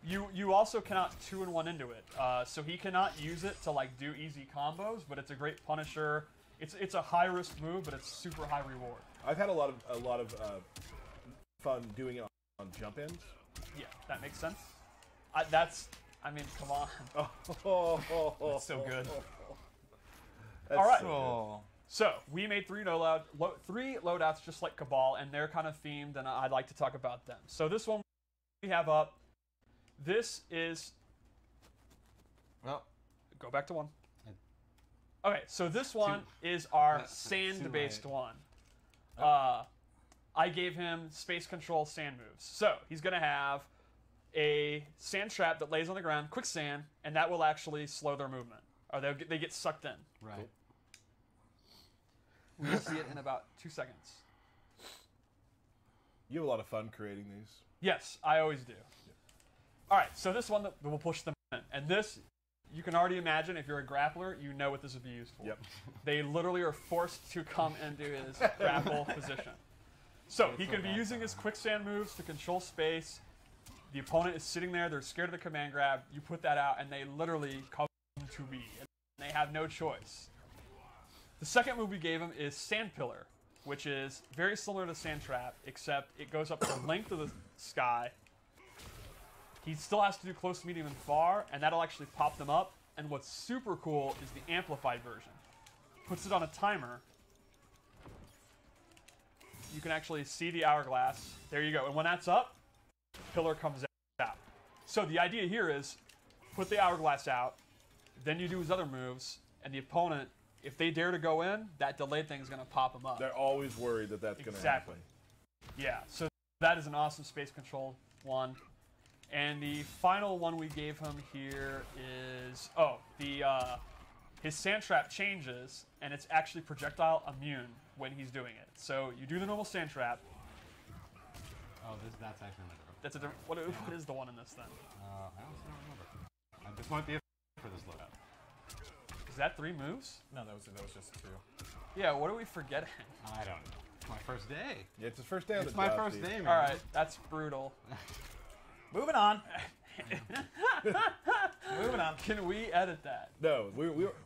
You also cannot 2-in-1 into it. So he cannot use it to like do easy combos, but it's a great punisher. It's a high risk move, but it's super high reward. I've had a lot of fun doing it on jump ins. Yeah, that makes sense. I mean, come on. That's so good. All right. So So we made three loadouts just like Cabal, and they're kind of themed, and I'd like to talk about them. So this one we have up. This is. Well, go back to one. Okay, so this one is our sand-based one. I gave him space control sand moves. So he's going to have a sand trap that lays on the ground, quicksand, and that will actually slow their movement. Or they get sucked in. right. We'll see it in about 2 seconds. you have a lot of fun creating these. Yes, I always do. All right, so this one will push them in. And this, you can already imagine, if you're a grappler, you know what this would be used for. Yep. They literally are forced to come into his grapple position. So he can be using his quicksand moves to control space. The opponent is sitting there. They're scared of the command grab. You put that out, and they literally come to be. And they have no choice. The second move we gave him is Sand Pillar, which is very similar to Sand Trap, except it goes up the length of the sky. He still has to do close, medium, and far, and that'll actually pop them up. And what's super cool is the amplified version. Puts it on a timer. You can actually see the hourglass. There you go. And when that's up, Pillar comes out. So the idea here is put the hourglass out, then you do his other moves, and the opponent, if they dare to go in, that delayed thing is going to pop them up. They're always worried that that's going to happen. Yeah, so that is an awesome space control one. And the final one we gave him here is, his sand trap changes, and it's actually projectile immune when he's doing it. So you do the normal sand trap. Oh, that's actually my different. That's a different. What is the one in this then? I honestly don't remember. This might be it for this loadout. Is that 3 moves? No, that was just 2. Yeah, what are we forgetting? I don't know. It's my first day. Yeah, it's his first day on It's the my job, first Steve. day, man. All right, that's brutal. Moving on. Moving on. Can we edit that? No,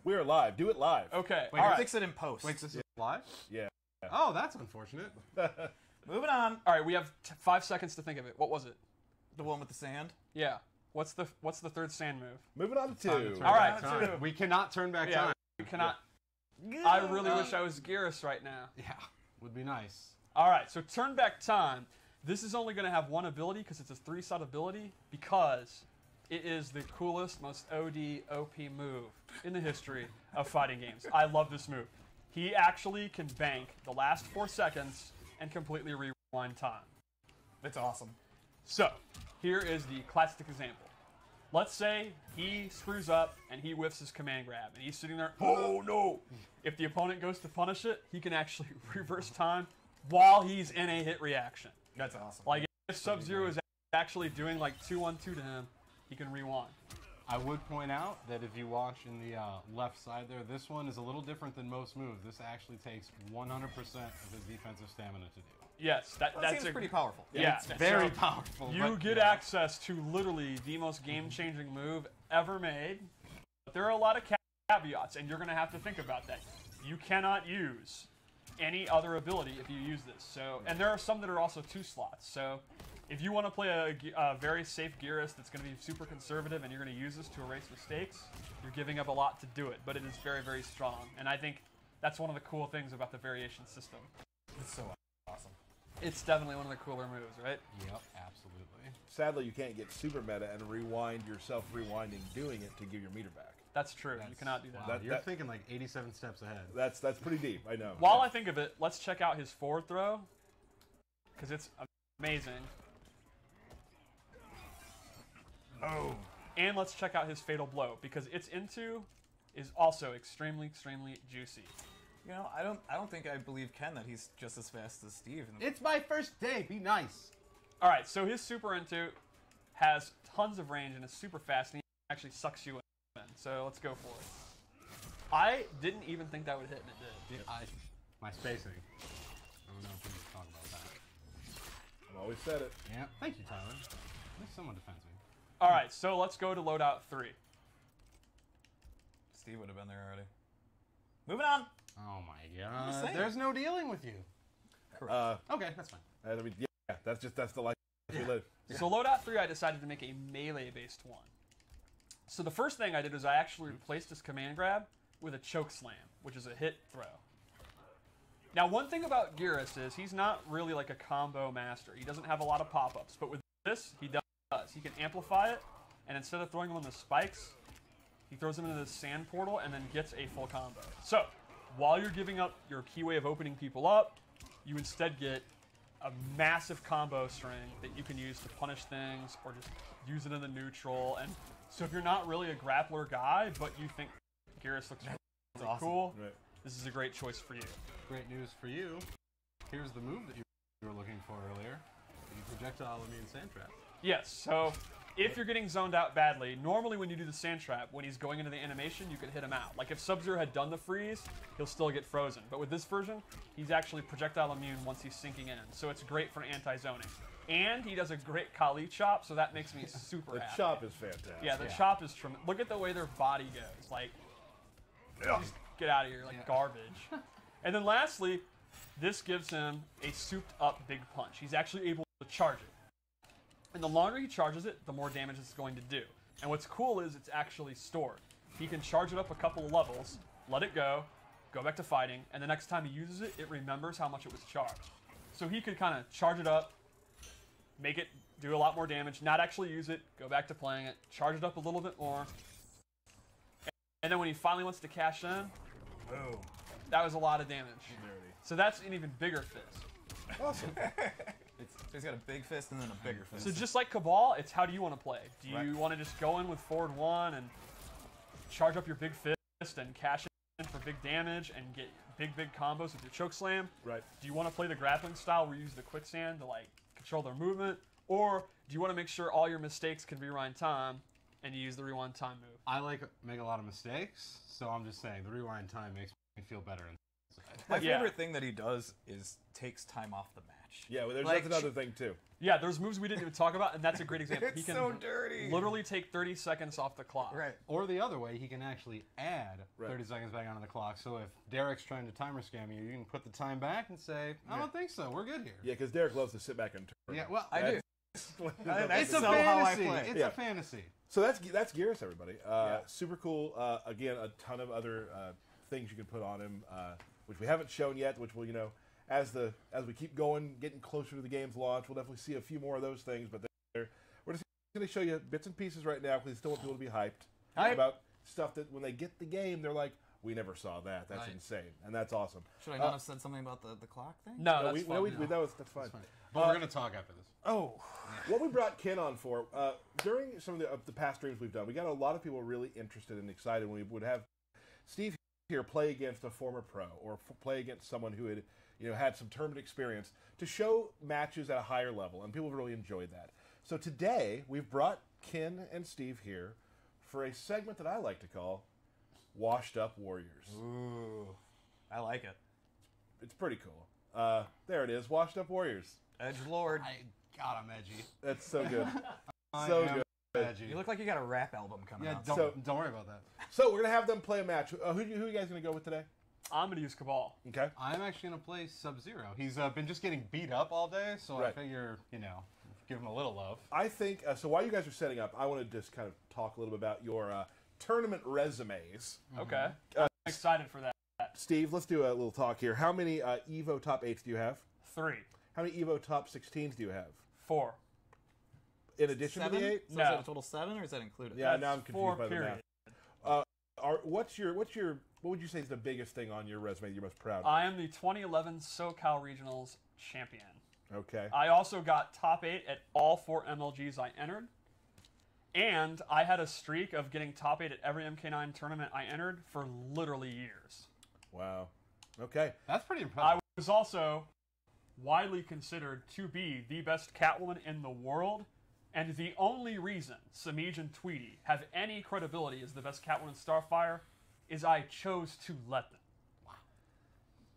we are live. Do it live. Okay, Wait, all right. Fix it in post. Wait, this is live? Yeah. Oh, that's unfortunate. Moving on. All right, we have 5 seconds to think of it. What was it? The one with the sand. Yeah. What's the third sand move? Moving on to Time to 2. turn All right, back time. 2. We cannot turn back Yeah, time. we cannot. I really wish I was Garrus right now. Yeah, would be nice. All right, so turn back time. This is only going to have one ability because it's a 3-shot ability because it is the coolest, most OD OP move in the history of fighting games. I love this move. He actually can bank the last 4 seconds and completely rewind time. It's awesome. So, here is the classic example. Let's say he screws up and he whiffs his command grab and he's sitting there, oh no! If the opponent goes to punish it, he can actually reverse time while he's in a hit reaction. That's awesome. Like if Sub-Zero is actually doing like 2-1-2 to him, he can rewind. I would point out that if you watch in the left side there, this one is a little different than most moves. This actually takes 100% of his defensive stamina to do. Yes, That that's seems pretty powerful. Yeah, It's very so powerful. You but, get yeah. access to literally the most game-changing move ever made. But there are a lot of caveats, and you're going to have to think about that. You cannot use any other ability if you use this. So, and there are some that are also 2 slots. So, if you want to play a very safe Garrus that's going to be super conservative, and you're going to use this to erase mistakes, you're giving up a lot to do it. But it is very, very strong, and I think that's one of the cool things about the variation system. It's so awesome. It's definitely one of the cooler moves, right? Yep, absolutely. Sadly, you can't get super meta and rewind yourself rewinding doing it to give your meter back. That's true. You cannot do that. Wow, you're thinking like 87 steps ahead. That's pretty deep. I know. While I think of it, let's check out his forward throw, because it's amazing. Oh. And let's check out his fatal blow, because its into is also extremely, extremely juicy. You know, I don't think I believe Ken that he's just as fast as Steve. It's my first day. Be nice. All right, so his super into has tons of range and is super fast, and he actually sucks you in. So let's go for it. I didn't even think that would hit, and it did. My spacing. I don't know if we need to talk about that. I've always said it. Yeah. Thank you, Tyler. At least someone defends me. All right, so let's go to Loadout 3. Steve would have been there already. Moving on. Oh my just god. saying. There's no dealing with you. Okay, that's fine. I mean, yeah, that's the life we live. So Loadout 3, I decided to make a melee-based one. So the first thing I did was I actually replaced this command grab with a choke slam, which is a hit throw. Now, one thing about Garrus is he's not really like a combo master. He doesn't have a lot of pop-ups, but with this, he does. He can amplify it, and instead of throwing him on the spikes, he throws them into the sand portal and then gets a full combo. So, while you're giving up your key way of opening people up, you instead get a massive combo string that you can use to punish things or just use it in the neutral. And so if you're not really a grappler guy, but you think Garrus looks really awesome. cool, Right. this is a great choice for you. Great news for you. Here's the move that you were looking for earlier. The projectile immune sand trap. Yes, so if you're getting zoned out badly, normally when you do the sand trap, when he's going into the animation, you could hit him out. Like if Sub-Zero had done the freeze, he'll still get frozen. But with this version, he's actually projectile immune once he's sinking in. So it's great for anti-zoning. And he does a great Kali chop, so that makes me super The happy. chop is fantastic. Yeah, the chop is tremendous. Look at the way their body goes. Like, just get out of here, like garbage. And then lastly, this gives him a souped up big punch. He's actually able to charge it. And the longer he charges it, the more damage it's going to do. And what's cool is it's actually stored. He can charge it up a couple of levels, let it go back to fighting, and the next time he uses it, it remembers how much it was charged. So he could kind of charge it up, make it do a lot more damage, not actually use it, go back to playing it, charge it up a little bit more. And then when he finally wants to cash in, Boom. that was a lot of damage. So that's an even bigger fist. Awesome. So he's got a big fist and then a bigger fist. So just like Cabal, it's how do you want to play? Do you Right. want to just go in with forward 1 and charge up your big fist and cash in for big damage and get big combos with your choke slam? Right. Do you want to play the grappling style where you use the quicksand to like control their movement? Or do you want to make sure all your mistakes can rewind time and you use the rewind time move? I make a lot of mistakes, so I'm just saying the rewind time makes me feel better inside. My Yeah. favorite thing that he does is takes time off the match. Yeah, well, Like, that's another thing too. Yeah, there's moves we didn't even talk about, and that's a great example. It's He can so dirty. literally take 30 seconds off the clock. Right. Or the other way, he can actually add Right. 30 seconds back onto the clock. So if Derek's trying to timer scam you, you can put the time back and say, I don't think so. We're good here. Yeah, because Derek loves to sit back and turn. Yeah, well, I do. That's it's a so how I fantasy. play. It's Yeah. a fantasy. So that's Garrus, everybody. Super cool. Again, a ton of other things you can put on him, which we haven't shown yet. Which will, as we keep going, getting closer to the game's launch, we'll definitely see a few more of those things. But we're just going to show you bits and pieces right now because we still want people to be hyped about stuff that when they get the game, they're like, "We never saw that. That's insane," and that's awesome. Should I not have said something about the clock thing? No, No, that's fine. that's fine. But we're going to talk after this. Oh. What we brought Ken on for, during some of the past streams we've done, we got a lot of people really interested and excited when we would have Steve here play against a former pro or play against someone who had had some tournament experience to show matches at a higher level, and people really enjoyed that. So today, we've brought Ken and Steve here for a segment that I like to call Washed Up Warriors. Ooh. I like it. It's pretty cool. There it is. Washed Up Warriors. Edgelord. God, I'm edgy. That's so good. I So am good. edgy. You look like you got a rap album coming Yeah, out. don't worry about that. So we're gonna have them play a match. Who are you guys gonna go with today? I'm going to use Cabal. Okay. I'm actually going to play Sub-Zero. He's been just getting beat up all day, so Right. I figure, give him a little love. I think so. While you guys are setting up, I want to just kind of talk a little bit about your tournament resumes. Okay. I'm excited for that. Steve, let's do a little talk here. How many Evo top 8s do you have? 3. How many Evo top 16s do you have? 4. In addition to 7? the 8? So No. is that a total 7, or is that included? Yeah, That's now I'm confused 4 by the period. math. What would you say is the biggest thing on your resume that you're most proud of? I am the 2011 SoCal Regionals champion. Okay. I also got top 8 at all 4 MLGs I entered. And I had a streak of getting top 8 at every MK9 tournament I entered for literally years. Wow. Okay. That's pretty impressive. I was also widely considered to be the best Catwoman in the world, and the only reason Samij and Tweety have any credibility as the best Catwoman in Starfire is I chose to let them.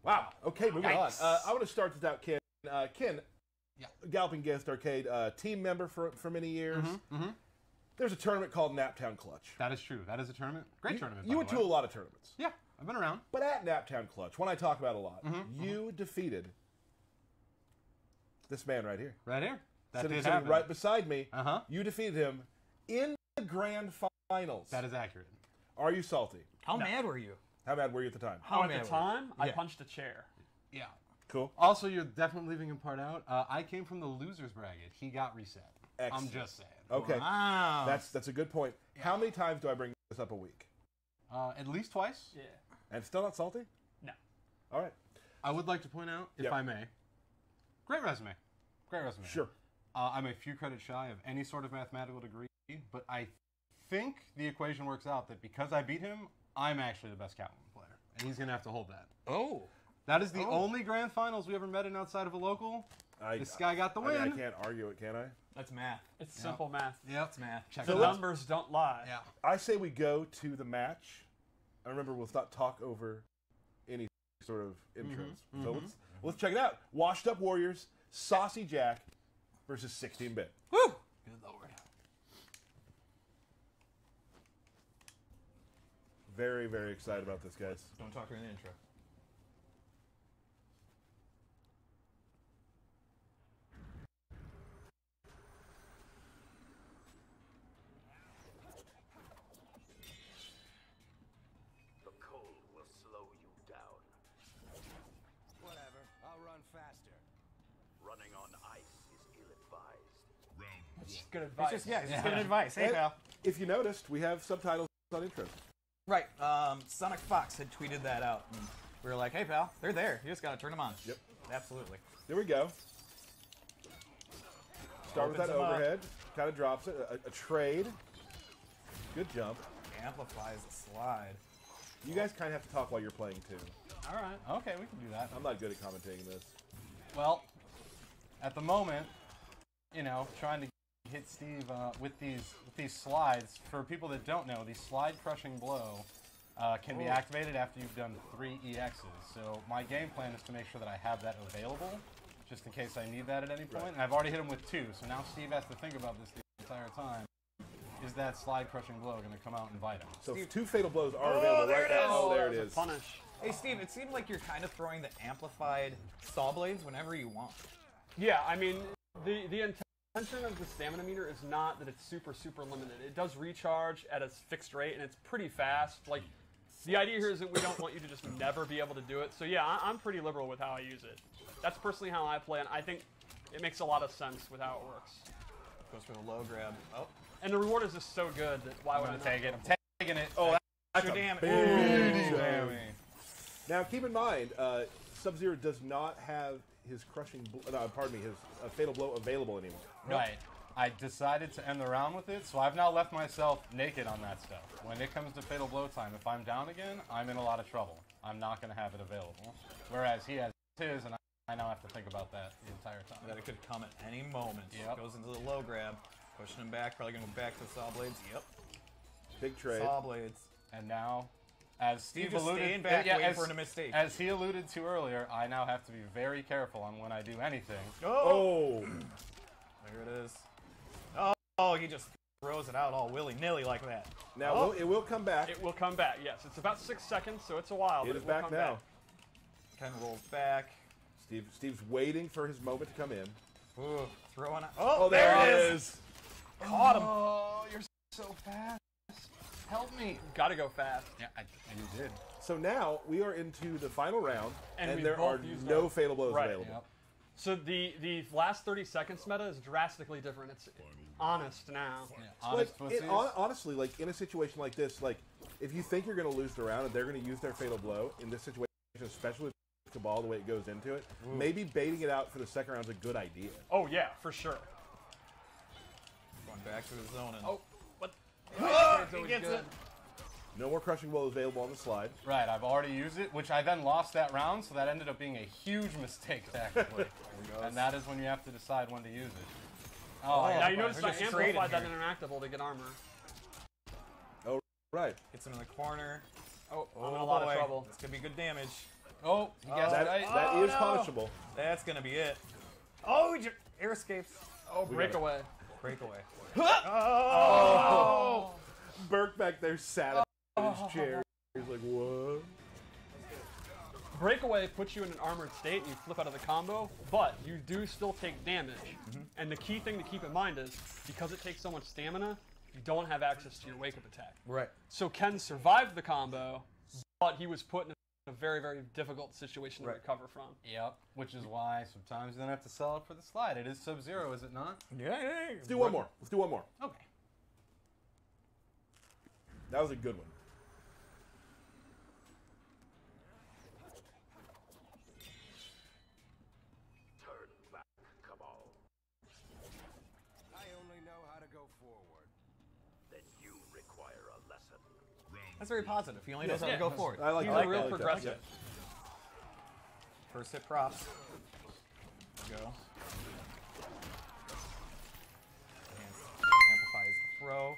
Wow. Okay, moving Yikes. on. I want to start this out, Ken. Ken, Yeah. Galloping Guest Arcade, team member for many years. There's a tournament called Naptown Clutch. That is true. That is a tournament. Great tournament. You by went the to a way. lot of tournaments. Yeah, I've been around. But at Naptown Clutch, one I talk about a lot, you defeated this man right here. Right here. That Sitting did happen. right beside me. Uh-huh. You defeated him in the grand finals. That is accurate. Are you salty? How mad were you? How mad were you at the time? How At mad the were you? time, I Yeah. punched a chair. Yeah. Cool. Also, you're definitely leaving a part out. I came from the losers bracket. He got reset. Excellent. I'm just saying. Okay. Wow. That's a good point. How many times do I bring this up a week? At least twice. Yeah. And still not salty? No. All right. I would like to point out, if Yep. I may, great resume. Great resume. Sure. I'm a few credits shy of any sort of mathematical degree, but I think the equation works out that because I beat him, I'm actually the best Catwoman player. And he's going to have to hold that. Oh. That is the only grand finals we ever met in outside of a local. This guy got the win. I can't argue it, can I? That's math. It's simple math. Yep. That's math. Check The it out. numbers don't lie. Yeah. I say we go to the match. I remember we'll not talk over any sort of intros. So let's check it out. Washed Up Warriors, Saucy Jack versus 16-bit. Woo! Good lord. Very, very excited about this, guys. Don't talk during the intro. The cold will slow you down. Whatever, I'll run faster. Running on ice is ill-advised. It's good advice. It's just good advice. Hey, And pal. if you noticed, we have subtitles on intros. Right. Sonic Fox had tweeted that out. And we were like, hey, pal, they're there. You just got to turn them on. Yep. Absolutely. There we go. Start with that Opens them up. overhead. Kind of drops it. A trade. Good jump. Amplifies the slide. You guys kind of have to talk while you're playing, too. All right. Okay, we can do that. I'm not good at commentating this. Well, at the moment, trying to hit Steve with these slides. For people that don't know, the slide crushing blow can be activated after you've done 3 EXs. So my game plan is to make sure that I have that available, just in case I need that at any point. Right. And I've already hit him with 2, so now Steve has to think about this the entire time. Is that slide crushing blow going to come out and bite him? So 2 fatal blows are available right now. Oh, there it is. Punish. Hey, Steve, it seemed like you're kind of throwing the amplified saw blades whenever you want. Yeah, I mean, the intention of the stamina meter is not that it's super, super limited. It does recharge at a fixed rate, and it's pretty fast. Like, the idea here is that we don't want you to just never be able to do it. So yeah, I'm pretty liberal with how I use it. That's personally how I play, and I think it makes a lot of sense with how it works. Goes for the low grab. Oh. And the reward is just so good that why I'm would I going not? to take it. I'm taking it. Oh, that's Extra a damage. big Ooh. damage. Now, keep in mind, Sub-Zero does not have his crushing, his fatal blow available anymore. Right. I decided to end the round with it, so I've now left myself naked on that stuff. When it comes to fatal blow time, if I'm down again, I'm in a lot of trouble. I'm not going to have it available. Whereas he has his, and I now have to think about that the entire time. That it could come at any moment. Yep. Goes into the low grab. Pushing him back. Probably going to go back to the saw blades. Yep. Big trade. Saw blades. And now, As Steve just alluded, staying back, waiting for a mistake. As he alluded to earlier, I now have to be very careful on when I do anything. Oh. There it is. Oh, he just throws it out all willy-nilly like that. Now, it will come back. It will come back, yes. It's about 6 seconds, so it's a while. It is back now. Kind of rolls back. Steve's waiting for his moment to come in. Ooh, throwing it. Oh, there it is. Caught him. Oh, you're so fast. Help me. Gotta go fast. Yeah, and you did. So now we are into the final round, And we there both are used no our- fatal blows Right. available. Yep. So the last 30 seconds meta is drastically different. It's honest now. Yeah, Like, honest pussies. honestly, like in a situation like this, like if you think you're going to lose the round and they're going to use their fatal blow in this situation, especially with Cabal, the way it goes into it, maybe baiting it out for the second round is a good idea. Oh, yeah, for sure. Going back to his zone. And Oh, what? he gets it. No more crushing blows available on the slide. Right, I've already used it, which I then lost that round, so that ended up being a huge mistake tactically. And that is when you have to decide when to use it. Oh, Now you notice they're I just amplified that trading interactable to get armor. Oh, right. Gets him in the corner. Oh, I'm in a lot of boy. trouble. It's going to be good damage. Oh, you guessed That, right. that is punishable. That's going to be it. Oh, he air escapes. Oh, breakaway. Breakaway. Oh! Burke back there sat in his chair. He's like, what? Breakaway puts you in an armored state, and you flip out of the combo, but you do still take damage. And the key thing to keep in mind is, because it takes so much stamina, you don't have access to your wake-up attack. Right. So Ken survived the combo, but he was put in a very, very difficult situation to recover from. Yep, which is why sometimes you don't have to sell it for the slide. It is Sub-Zero, is it not? Yeah. Let's do one more. Let's do one more. Okay. That was a good one. Turn back, Cabal. I only know how to go forward. Then you require a lesson. That's very positive. He only knows how to go forward. I like He's that. a real I like that. progressive. First hit props. There we go. Amplify his throw.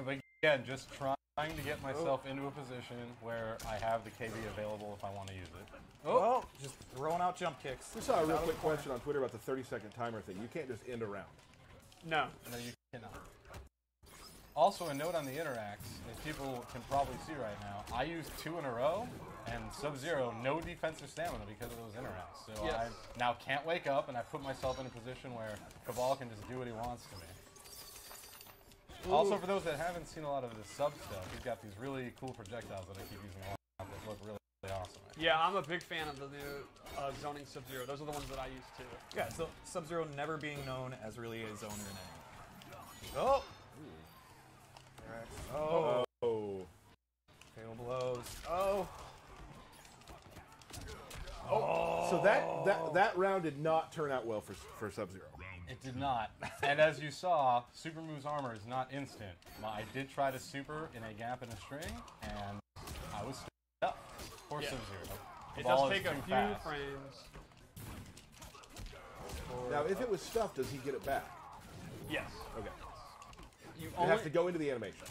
But again, just trying to get myself into a position where I have the KB available if I want to use it. Oh, just throwing out jump kicks. We saw a real quick question on Twitter about the 30-second timer thing. You can't just end a round. No. No, you cannot. Also, a note on the interacts, as people can probably see right now, I used 2 in a row, and Sub-Zero, no defensive stamina because of those interacts. So Yes. I now can't wake up, and I put myself in a position where Cabal can just do what he wants to me. Also, for those that haven't seen a lot of the sub stuff, he's got these really cool projectiles that I keep using a lot that look really, really awesome. Yeah, I'm a big fan of the new zoning Sub-Zero. Those are the ones that I use too. Yeah, so Sub-Zero never being known as really a zoner in any. Oh! Oh! Oh. Fatal blows. Oh! So that round did not turn out well for Sub-Zero. It did not. And as you saw, Super Move's armor is not instant. I did try to super in a gap in a string, and I was stuck for Yeah. Sub-Zero. It Cabal does is take a too few fast. frames. Now, if it was stuffed, does he get it back? Yes. Okay. You It only, has to go into the animation.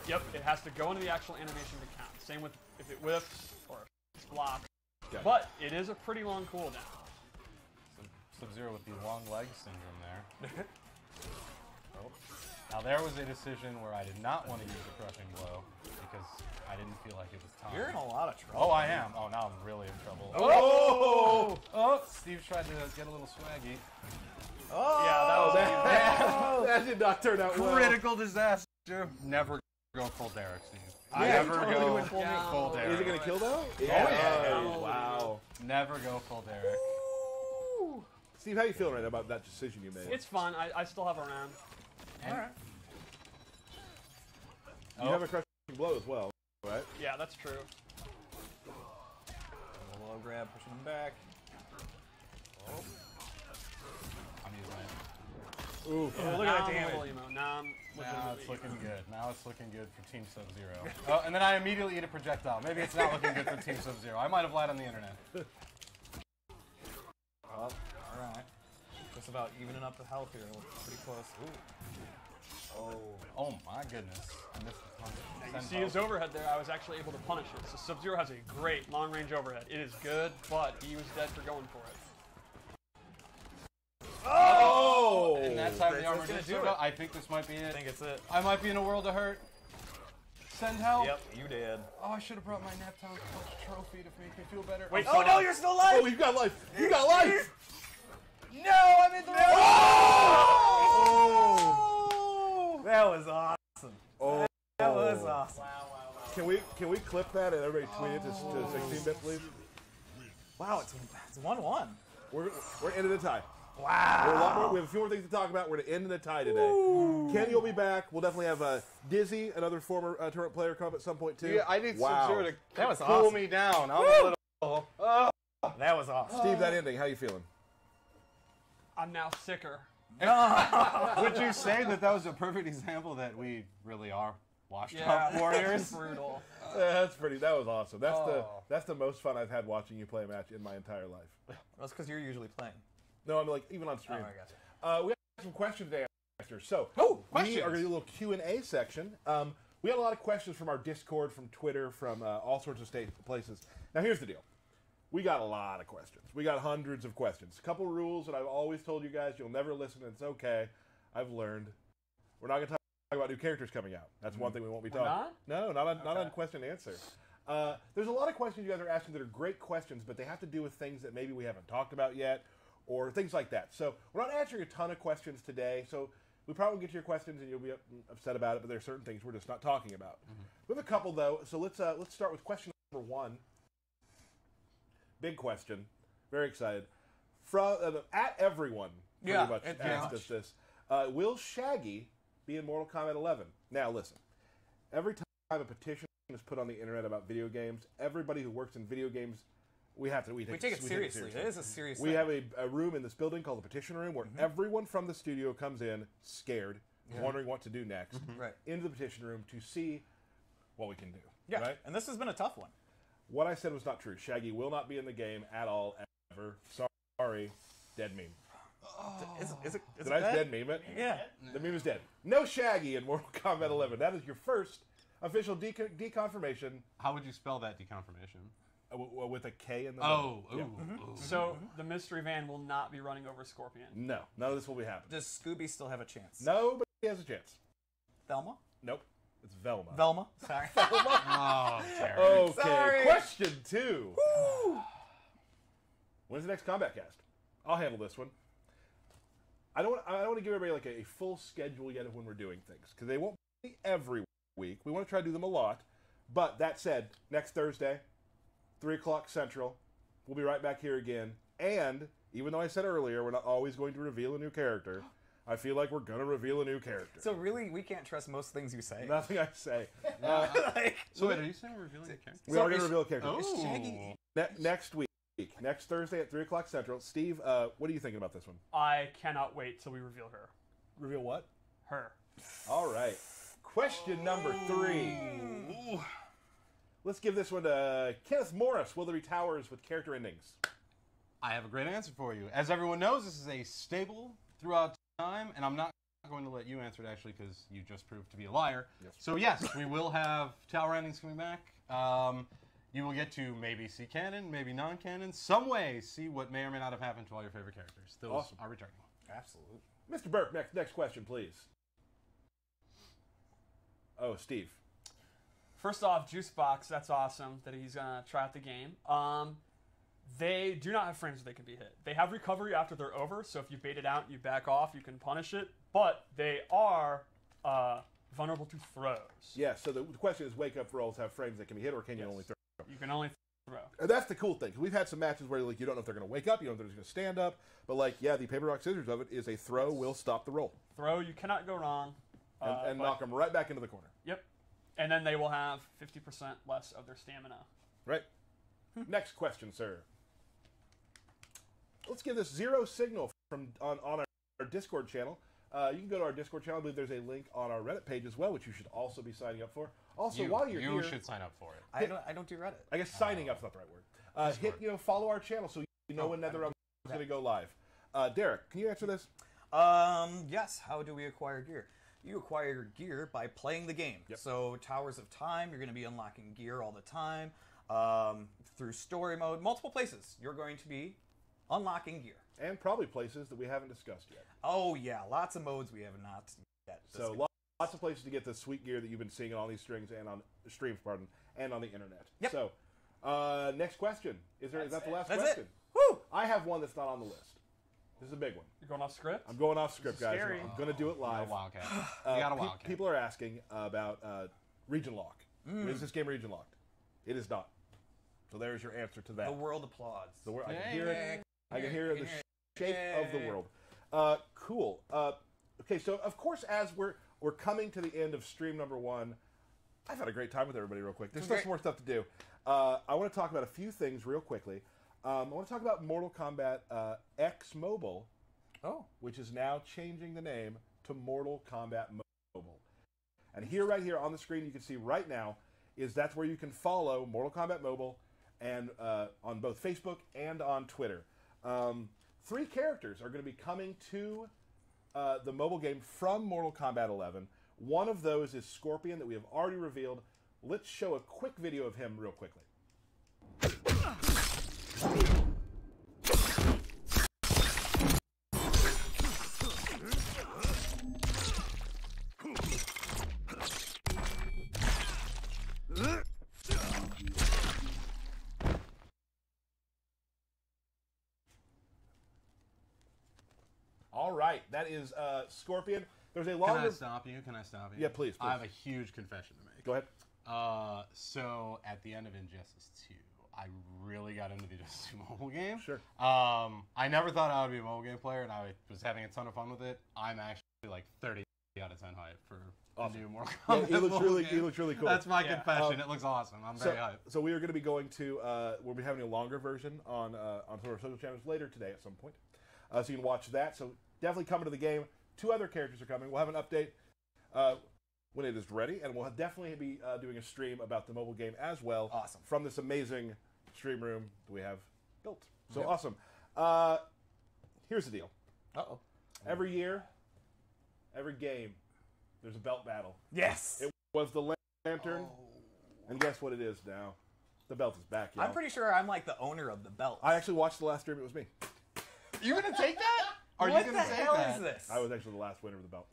Yep, it has to go into the actual animation to count. Same with if it whiffs or if it's blocked. Okay. But it is a pretty long cooldown. Sub-Zero with the long leg syndrome there. Oh. Now there was a decision where I did not want to use the crushing blow because I didn't feel like it was time. You're in a lot of trouble. Oh, I am. Oh, now I'm really in trouble. Oh! Oh! Steve tried to get a little swaggy. Oh! Yeah, that was That did not turn out well. Critical disaster. Never go full Derek, Steve. Yeah, Never totally go went full Derek. Is it going to kill though? yeah. Oh, wow. Never go full Derek. Steve, how you feeling right now about that decision you made? It's fun. I still have a round. Alright. You have a crushing blow as well, right? Yeah, that's true. Low grab, pushing him back. Oh. I'm using it. Ooh. Yeah, look at now that I'm damage. full emo. Now I'm Now legitimately it's looking emo. good. Now it's looking good for Team Sub-Zero. Oh, and then I immediately eat a projectile. Maybe it's not looking good for Team Sub-Zero. I might have lied on the internet. Alright. Just about evening up the health here. Looks pretty close. Ooh. Oh my goodness. I missed the punch. You see his overhead there, I was actually able to punish it. So Sub-Zero has a great long-range overhead. It is good, but he was dead for going for it. Oh! And that time the That's armor gonna did do go. it. I think this might be it. I think it's it. I might be in a world of hurt. Send help. Yep, you did. Oh, I should have brought my Neptune Clutch trophy to make me feel better. Wait, Oh no, you're still alive! Oh, you got life! You got life! No, I'm in the Oh! That was awesome. Oh! That was awesome. Can we tweet that and everybody tweet it to 16-bit, please? Wow, it's 1-1. We're ending the tie. Wow. We're a lot more, we have a few more things to talk about. We're going to end in a tie today. Kenny will be back. We'll definitely have Dizzy, another former tournament player, come up at some point too. Yeah, I need Sub-Zero to That was cool awesome. me down. I'm a little. That was awesome. Steve, that ending, how you feeling? I'm now sicker. Would you say that was a perfect example that we really are washed Yeah, up warriors? it's brutal. That was awesome. That's the most fun I've had watching you play a match in my entire life. That's because you're usually playing. No, I'm like even on stream. Oh, I gotcha. We have some questions to answer. So questions. we are going to do a little Q&A section. We had a lot of questions from our Discord, from Twitter, from all sorts of places. Now here's the deal. We got a lot of questions. We got hundreds of questions. A couple rules that I've always told you guys. You'll never listen, and it's okay. I've learned. We're not going to talk about new characters coming out. That's one thing we won't be talking about. No, not on question and answer. There's a lot of questions you guys are asking that are great questions, but they have to do with things that maybe we haven't talked about yet, or things like that. So we're not answering a ton of questions today, so we probably will get to your questions and you'll be upset about it, but there are certain things we're just not talking about. We have a couple, though, so let's start with question number one. Big question. Very excited. From at everyone, pretty much asked us this. Will Shaggy be in Mortal Kombat 11? Now, listen. Every time a petition is put on the internet about video games, everybody who works in video games, we take it seriously. It is a serious We thing. have a room in this building called the petition room where everyone from the studio comes in scared, wondering what to do next, Right. into the petition room to see what we can do. Yeah, Right? and this has been a tough one. What I said was not true. Shaggy will not be in the game at all, ever. Sorry. Dead meme. Is it Did I dead meme it? Yeah. The meme is dead. No Shaggy in Mortal Kombat 11. That is your first official deconfirmation How would you spell that deconfirmation? with a K in the Oh, middle. ooh. Yeah. Ooh. So the mystery van will not be running over Scorpion. No, none of this will be happening. Does Scooby still have a chance? Nobody has a chance. Velma? Nope. It's Velma. Velma? Sorry. Oh, Terry. Okay, Sorry. question 2. When's the next Combat Cast? I'll handle this one. I don't want to give everybody like a full schedule yet of when we're doing things, because they won't be every week. We want to try to do them a lot. But that said, next Thursday, 3 o'clock Central, we'll be right back here again. And even though I said earlier we're not always going to reveal a new character, I feel like we're going to reveal a new character. So really, we can't trust most things you say? Nothing I say. So wait, are you saying we're revealing the character? We are going to reveal a character. Oh. Shaggy. Next week. Next Thursday at 3 o'clock Central. Steve, what are you thinking about this one? I cannot wait till we reveal her. Reveal what? Her. All right. Question number 3. Let's give this one to Kenneth Morris. Will there be towers with character endings? I have a great answer for you. As everyone knows, this is a stable throughout time, and I'm not going to let you answer it, actually, because you just proved to be a liar. Yes. So yes, we will have tower endings coming back. You will get to maybe see canon, maybe non-canon, some way see what may or may not have happened to all your favorite characters. Those Awesome. are returning. Absolutely. Mr. Burke, next question, please. Oh, Steve. First off, Juicebox, that's awesome that he's going to try out the game. They do not have frames where they can be hit. They have recovery after they're over, so if you bait it out and you back off, you can punish it. But they are vulnerable to throws. Yeah, so the question is, wake-up rolls have frames that can be hit, or can you only throw? You can only throw. And that's the cool thing. We've had some matches where like you don't know if they're going to wake up, you don't know if they're going to stand up, but like, yeah, the paper, rock, scissors of it is a throw will stop the roll. Throw, you cannot go wrong. And but- knock them right back into the corner. Yep. And then they will have 50% less of their stamina. Right. Next question, sir. Let's give this Zero Signal from on our Discord channel. You can go to our Discord channel. I believe there's a link on our Reddit page as well, which you should also be signing up for. Also, while you're you here, should sign up for it. I don't do Reddit. I guess signing up's not the right word. Hit follow our channel so you know when NetherRealm is going to go live. Derek, can you answer this? Yes. How do we acquire gear? you acquire your gear by playing the game. Yep. So Towers of Time, you're going to be unlocking gear all the time. Through story mode, multiple places, you're going to be unlocking gear. And probably places that we haven't discussed yet. Oh yeah, lots of modes we have not yet. So lots of places to get the sweet gear that you've been seeing on all these streams and on and on the internet. Yep. So, next question. Is that the last That's question? it. Woo! I have one that's not on the list. This is a big one. You're going off script? I'm going off script, guys. scary. I'm going to do it live. Wildcat. You got a Wildcat. People are asking about region lock. Is this game region locked? It is not. So there's your answer to that. The world applauds. The world. I can hear it. I can hear the shape of the world. Cool. Okay, so of course, as we're coming to the end of stream number 1, I've had a great time with everybody real quick. There's still some more stuff to do. I want to talk about a few things real quickly. I want to talk about Mortal Kombat X Mobile, which is now changing the name to Mortal Kombat Mobile. And right here on the screen, you can see right now, that's where you can follow Mortal Kombat Mobile and on both Facebook and on Twitter. 3 characters are going to be coming to the mobile game from Mortal Kombat 11. One of those is Scorpion that we have already revealed. Let's show a quick video of him real quickly. All right, that is Scorpion. There's a longer. Can I stop you? Yeah, please. I have a huge confession to make. Go ahead. So at the end of Injustice 2, I really got into the Injustice 2 mobile game. Sure. I never thought I would be a mobile game player, and I was having a ton of fun with it. I'm actually like 30 out of 10 hype for the new Mortal Kombat. Yeah, he looks really cool. That's my confession. It looks awesome. I'm very hyped. So we are going to be going to. We'll be having a longer version on some of our social channels later today at some point, so you can watch that. So definitely coming to the game. 2 other characters are coming. We'll have an update when it is ready, and we'll definitely be doing a stream about the mobile game as well. Awesome. From this amazing stream room that we have built. So Yep. awesome. Here's the deal. Uh-oh. Every year, every game, there's a belt battle. Yes. It was the lantern, and guess what it is now? The belt is back, y'all. I'm pretty sure I'm like the owner of the belt. I actually watched the last stream. It was me. You gonna take that? Are what you the gonna take hell that? is this? I was actually the last winner of the belt.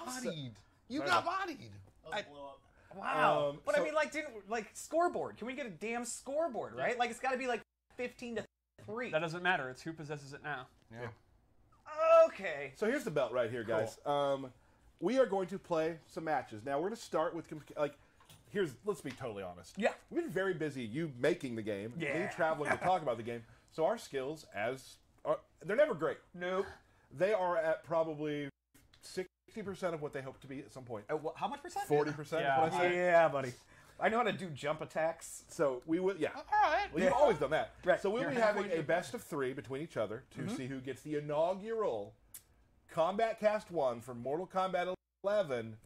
Bodied. You Sorry got about- bodied. Those blow up. Wow. But so- I mean, like scoreboard. Can we get a damn scoreboard, right? Like it's got to be like 15-3. That doesn't matter. It's who possesses it now. Yeah. Okay. So here's the belt right here, guys. We are going to play some matches. Now, we're going to start with, let's be totally honest. Yeah. We've been very busy, you making the game, me Yeah. traveling to talk about the game. So our skills, they're never great. Nope. They are at probably 60% of what they hope to be at some point. How much percent? 40% Yeah. is what I say. Yeah, buddy. I know how to do jump attacks. So we will, yeah. All right. Well, you've always done that. Right. So we'll You're be having halfway a best of 3 between each other to see who gets the inaugural Kombat Kast 1 for Mortal Kombat 11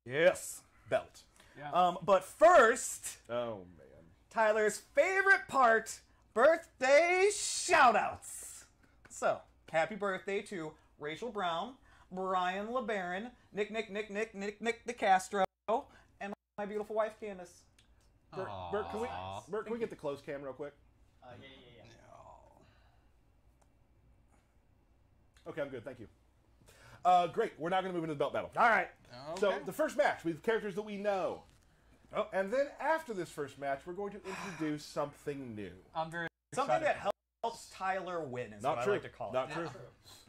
Yes. belt. Yeah. But first, Oh, man. Tyler's favorite part, birthday shoutouts. So, happy birthday to Rachel Brown, Brian LeBaron, Nick DeCastro, and my beautiful wife, Candace. Bert, can we get the close cam real quick? Yeah. Okay, I'm good. Thank you. Great. We're now going to move into the belt battle. All right. So the first match with characters that we know. Oh. And then after this first match, we're going to introduce something new. I'm very Something excited. that helps Tyler win is Not what true. I like to call Not it. true.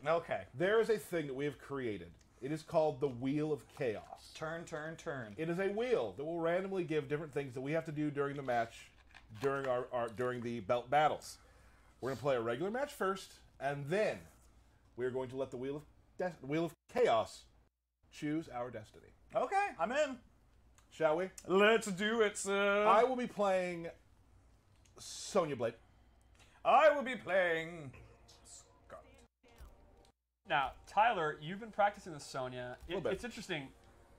Okay. There is a thing that we have created. It is called the Wheel of Chaos. Turn. It is a wheel that will randomly give different things that we have to do during the match, during the belt battles. We're going to play a regular match first, and then we are going to let the Wheel of Chaos choose our destiny. Okay, I'm in. Shall we? Let's do it, sir. I will be playing Sonya Blade. I will be playing Scarlet. Now, Tyler, you've been practicing with Sonya. little bit. It's interesting.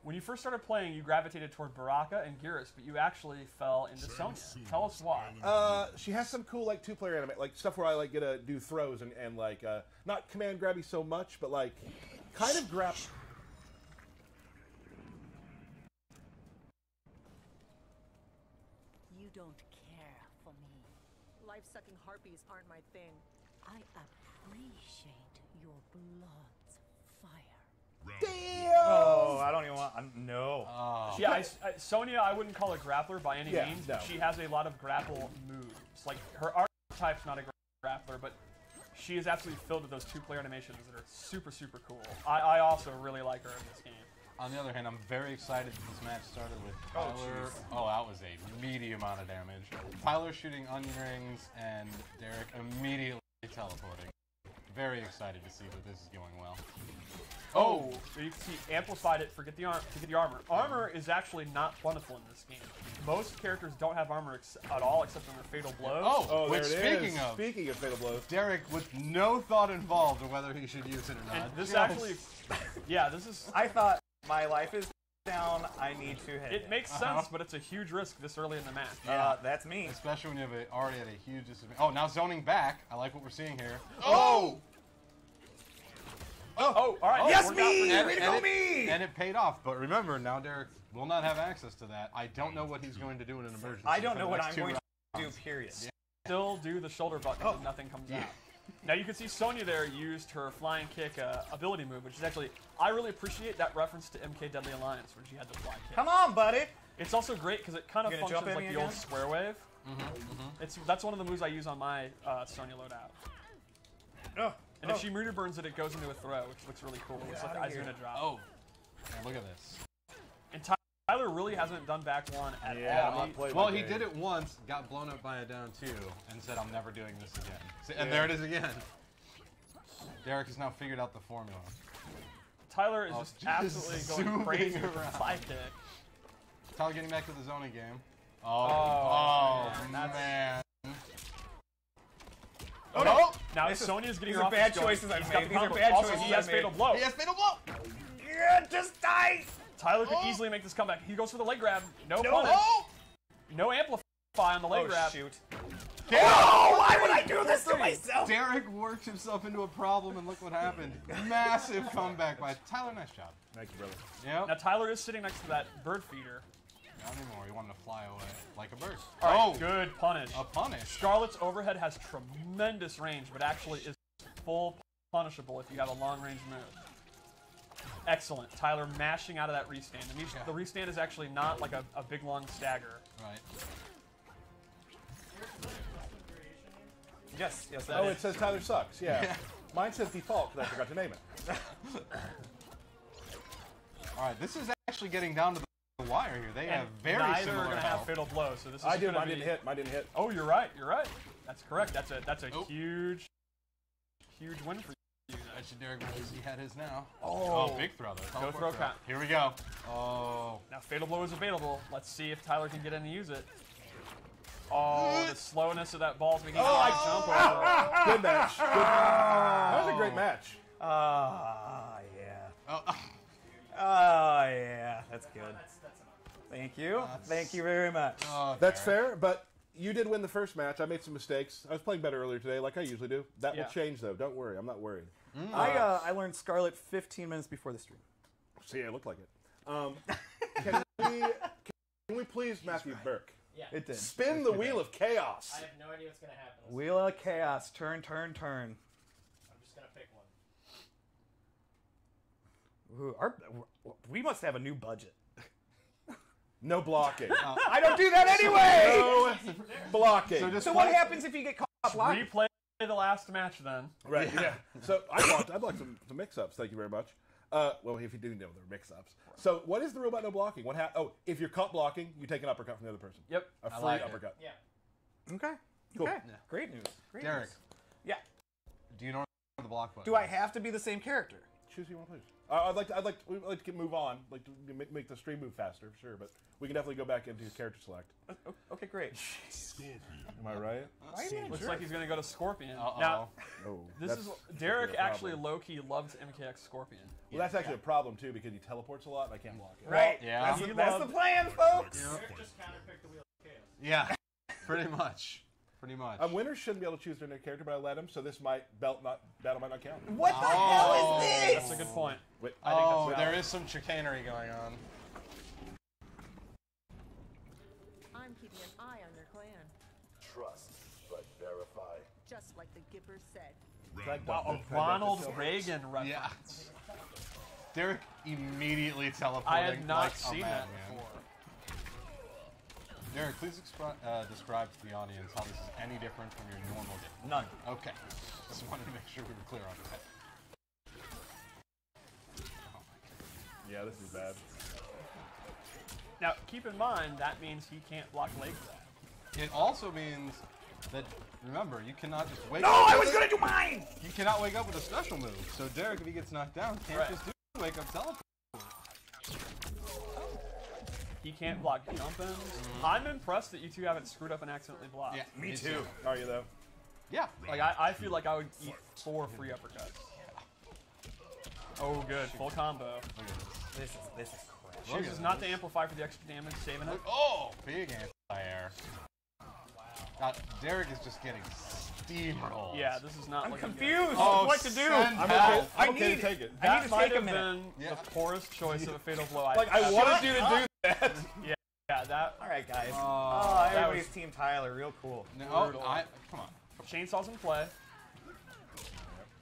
When you first started playing, you gravitated toward Baraka and Garrus, but you actually fell into Sonya. Tell us why. She has some cool like 2-player anime, like stuff where I like get to do throws and like not command grabby so much, but like kind of grab. don't care for me. Life-sucking harpies aren't my thing. I appreciate your blood's fire. Damn! Oh, I don't even want. No. Yeah, Sonya, I wouldn't call a grappler by any means. no. But she has a lot of grapple moves. Like, her archetype's not a grappler, but she is absolutely filled with those two-player animations that are super, super cool. I also really like her in this game. On the other hand, I'm very excited that this match started with Tyler. Oh, that was a meaty amount of damage. Tyler shooting onion rings and Derek immediately teleporting. Very excited to see that this is going well. Oh, so you can see amplified it for get the armor. Armor is actually not plentiful in this game. Most characters don't have armor at all except in their fatal blows. Oh, which speaking of fatal blows, Derek with no thought involved of whether he should use it or not. And this actually, yeah, this is. I thought my life is down. I need to hit. It makes sense, but it's a huge risk this early in the match. That's me. Especially when you have already had a huge disadvantage. Oh, now zoning back. I like what we're seeing here. Oh, all right. Yes, Worked me! out for Way to go, me! And it paid off. But remember, now Derek will not have access to that. I don't know what he's going to do in an emergency. I don't for know the what next I'm going two to rounds. do, period. Still do the shoulder button and nothing comes out. Now you can see Sonya there used her flying kick ability move, which is actually, I really appreciate that reference to MK Deadly Alliance when she had the fly kick. Come on, buddy. It's also great because it kind of You gonna functions jump at like me the old again? square wave. That's one of the moves I use on my Sonya loadout. And if she meter burns it, it goes into a throw, which looks really cool. It's like the Izuna drop. Oh, man, look at this. And Tyler really hasn't done back one at all. Well, he did it once, got blown up by a down two, and said, I'm never doing this again. See, and there it is again. Derek has now figured out the formula. Tyler is just absolutely going crazy with the fly kick. Tyler getting back to the zoning game. Oh, man. Oh, no! Now Sonya's getting These her are off bad his going. choices I've He's got made. the These are combo. bad Also, choices he has I've made. fatal blow. He has fatal blow! Yeah, just die! Tyler could easily make this comeback. He goes for the leg grab. No punish. No amplify on the leg grab. Shoot. Oh, why would I do this to myself? Derek worked himself into a problem, and look what happened. Massive comeback by Tyler. Nice job. Thank you, brother. Yep. Now Tyler is sitting next to that bird feeder. Not anymore. He wanted to fly away like a bird. All right, good punish. A punish. Scarlet's overhead has tremendous range, but actually is full punishable if you have a long-range move. Excellent. Tyler mashing out of that restand. The restand is actually not like a big, long stagger. Right. Yes, yes, Oh, it says Tyler sucks. Yeah. Mine says default because I forgot to name it. All right, this is actually getting down to the wire here. They have very neither similar are going to have fatal blow, so this is I did. gonna Mine be... didn't hit. Mine didn't hit. Oh, you're right. You're right. That's correct. That's a huge win for you. I should Derek because he had his now. Oh, big throw though. Go throw count. Here we go. Oh. Now fatal blow is available. Let's see if Tyler can get in and use it. Oh, the slowness of that ball is making a high jump over. Good match. Good. That was a great match. Yeah. Oh. Yeah. That's good. Thank you. Thank you very much. That's fair, but you did win the first match. I made some mistakes. I was playing better earlier today, like I usually do. That will change, though. Don't worry. I'm not worried. I learned Scarlet 15 minutes before the stream. See, it looked like it. Can we please, Matthew Burke? Yeah. It did. Spin the wheel of chaos. I have no idea what's going to happen. Wheel of Chaos. Turn, turn, turn. I'm just going to pick one. Ooh, we must have a new budget. No blocking. I don't do that anyway! No blocking. So what happens if you get caught blocking? Replay the last match then. Right, yeah. So I blocked some mix-ups, thank you very much. Well, if you do know they're mix-ups. So what is the rule about no blocking? If you're caught blocking, you take an uppercut from the other person. Yep. A free like it. uppercut. Yeah. Okay. Cool. Okay. Great news. Great Derek. news. Yeah. Do you know where the block button? Do I have to be the same character? Choose who you want to please. We'd like to move on, like to make the stream move faster, sure, but we can definitely go back into character select. Okay, great. Am I right? Looks like he's going to go to Scorpion. Uh-oh. Now, Oh, this is Derek actually low-key loves MKX Scorpion. Well, that's actually a problem too because he teleports a lot and I can't block it. Right. Yeah. That's the plan, folks. Derek just counterpicked the wheel of chaos. Yeah. Pretty much. Pretty much. Winners shouldn't be able to choose their new character, but I let them, so this battle might not count. What the hell is this? That's a good point. Wait, Oh, that's there is some chicanery going on. I'm I'm keeping an eye on your clan. Trust, but verify. Just like the Gipper said. Wow, a Ronald Reagan reference. Yeah. Derek immediately teleporting. I had not like seen a that madman. before. Derek, please describe to the audience how this is any different from your normal game. None. Okay. Just wanted to make sure we were clear on that. Yeah, this is bad. Now, keep in mind, that means he can't block leg grab. It also means that, remember, you cannot just wake No, up. I was gonna do mine! You cannot wake up with a special move. So Derek, if he gets knocked down, can't just do wake up teleport. He can't block jump ins. I'm impressed that you two haven't screwed up and accidentally blocked. Yeah, Me too. Are you though? Yeah. Like, I feel like I would eat 4 free uppercuts. Oh, good. Full combo. Look at this. This is crap. Look Chooses at not this. to amplify for the extra damage, saving it. Oh, big anti-air. God, Derek is just getting steamrolled. Yeah, this is not I'm looking confused. good. Oh, what to do? send I'm help. okay. I'm okay to take it. I need That to might take a have minute. been Yeah. the poorest choice of a fatal blow. Like I wanted you to do that. Yeah, that. All right, guys. Oh, that everybody's was- Team Tyler. Real cool. No, Brutal. come on. Chainsaw's in play.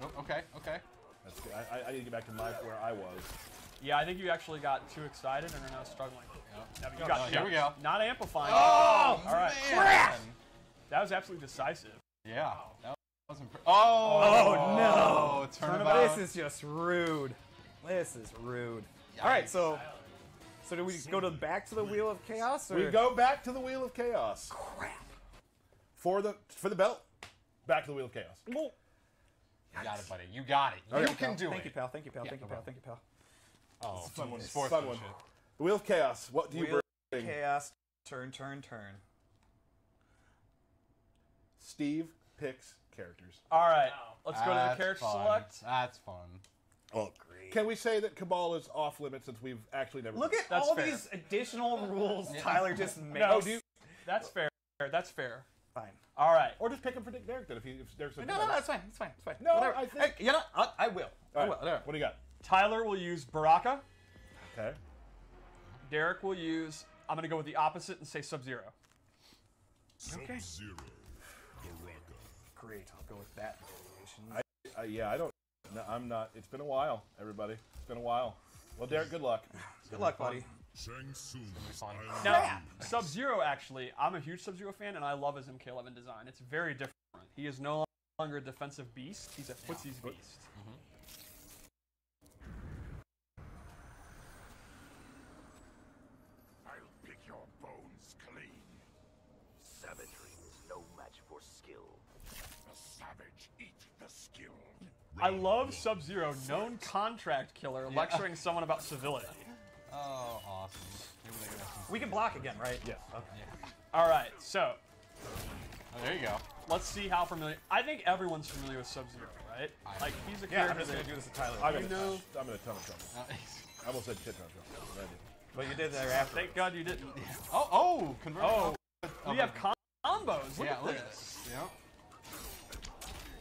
Oh, okay, okay. That's good. I need to get back to where I was. Yeah, I think you actually got too excited and are now struggling. Yep. Now you got Here we go. Not amplifying. Oh, all right. man. That was absolutely decisive. Yeah. That was oh, no. Turnabout. This is just rude. This is rude. All right, so do we go back to the Wheel of Chaos? Or? We go back to the Wheel of Chaos. Crap. For the belt, back to the Wheel of Chaos. Well, You got it, buddy. You got it. You can do Thank it. you, pal. Thank you, pal. Yeah, Thank you, no pal. Thank you, pal. Oh, Fun one. sportsmanship. Fun one. The Wheel of Chaos. What do you Wheel bring? of Chaos. Turn. Steve picks characters. All right, let's go to the That's character fun. select. That's fun. Oh, great. Can we say that Cabal is off limits since we've actually never... Look at That's all fair. these additional rules Tyler just made. No, that's fair. That's fair. Fine. All right. Or just pick him for Derek then, if Derek's... No, it's fine. It's fine. It's fine. No, Whatever. I think- Hey, you know, I will. I All will. right, what do you got? Tyler will use Baraka. Okay. Derek will use. I'm going to go with the opposite and say Sub-Zero. Okay. Zero. Baraka. Great. I'll go with that variation. Yeah, I don't... No, I'm not... It's been a while, everybody. It's been a while. Well, Derek, good luck. Good luck, buddy. Shang Tsung's Now, Island. Sub-Zero, actually, I'm a huge Sub-Zero fan, and I love his MK11 design. It's very different. He is no longer a defensive beast. He's a footsies beast. I'll pick your bones clean. Savagery is no match for skill. The savage eat the skill. I love Sub-Zero, known contract killer, lecturing someone about civility. Oh, awesome. Maybe they can have some... We can block again, right? Yes. All right, so Oh, there you go. let's see how familiar. I think everyone's familiar with Sub-Zero, right? Like he's a Yeah, character I'm just that gonna do this to Tyler. I'm You in a know- ton of trouble. I almost said shit ton of trouble. but I didn't. But you did there after. Thank God you didn't. Oh, convert. Oh, we have combos. Look Yeah, at look this. at this. Yeah.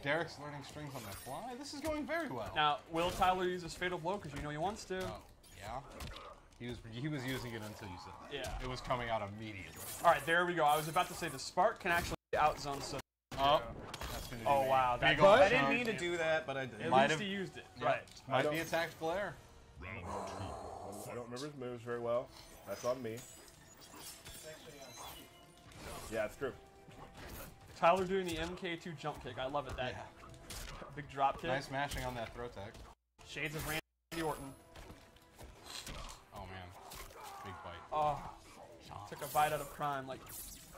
Derek's learning strings on the fly. This is going very well. Now, will Tyler use his fatal blow? Because you know he wants to. Oh, yeah. He was using it until you said that. Yeah. It was coming out immediately. All right, there we go. I was about to say the spark can actually outzone Sub. Oh. That's gonna do Oh me. wow, that Big old I didn't chunk. mean to do that, but I did. At Might least have- he used it. Yeah. Right. Might be a tactical error. Round two. I don't remember his moves very well. That's on me. Yeah, it's true. Tyler doing the MK2 jump kick. I love it. That big drop kick. Nice mashing on that throw tech. Shades of Randy Orton. Oh man. Big bite. Oh, took a bite out of crime like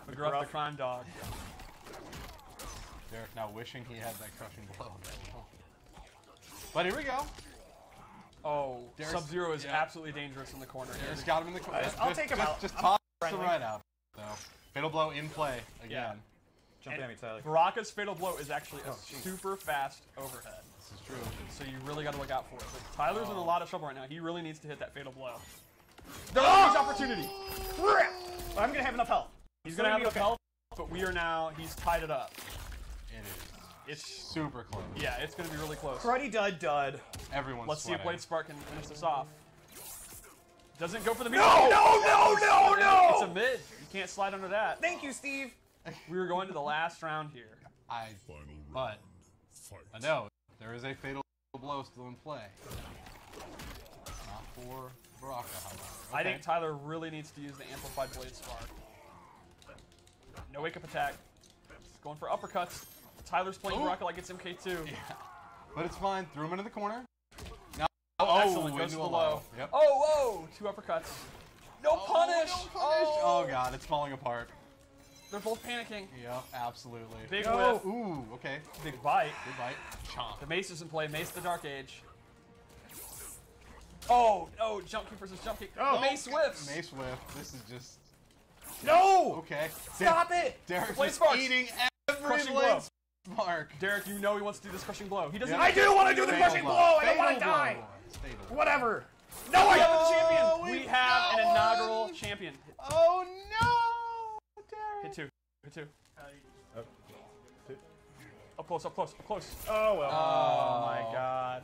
McGruff the crime dog. Derek now wishing he had that crushing blow. But here we go. Oh, There's- Sub-Zero is yeah. absolutely dangerous in the corner. Derek's got him in the corner. I'll take him out. Just I'm toss the friendly. right out. So, fatal blow in play again. Yeah. Jump at me, Tyler. Baraka's fatal blow is actually a super fast overhead. This is true. So you really got to look out for it. But Tyler's in a lot of trouble right now. He really needs to hit that fatal blow. Oh! His opportunity. I'm gonna have enough health. He's gonna have enough health, but we are now. He's tied it up. It is. It's Super close. yeah. It's gonna be really close. Cruddy dud. Everyone's Let's see if sweating. Blade Spark can finish this off. Doesn't go for the meat. No! It's a mid. You can't slide under that. Thank you, Steve. We were going to the last round here. But I know there is a fatal blow still in play. Not for Baraka, however. Okay. I think Tyler really needs to use the Amplified Blade Spark. No wake-up attack. He's going for uppercuts. Tyler's playing Baraka like it's MK2. Yeah. But it's fine. Threw him into the corner. Now, Excellent. Goes to the low. Yep. Oh, whoa! 2 uppercuts. No punish! No punish! Oh, God. It's falling apart. They're both panicking. Yep, absolutely. Big whiff. Ooh, okay. Big bite. Good bite. Chomp. The mace is in play. Mace the Dark Age. Oh, no. Jump kick versus jump kick. Oh. Mace whiffs. Mace whiff. This is just... No! Okay. Stop it! Derek's Blade just sparks. eating every Crushing blade blow. spark. Derek, you know he wants to do this crushing blow. He doesn't. I do want to do the Fatal crushing blow. I don't want to Fatal die. blow. Fatal blow. Whatever. No, we have a Oh, champion. We have an inaugural champion. Oh, no! Derek. Hit 2. Hit 2. Two. Up close, up close, up close. Oh, well. Oh, my God.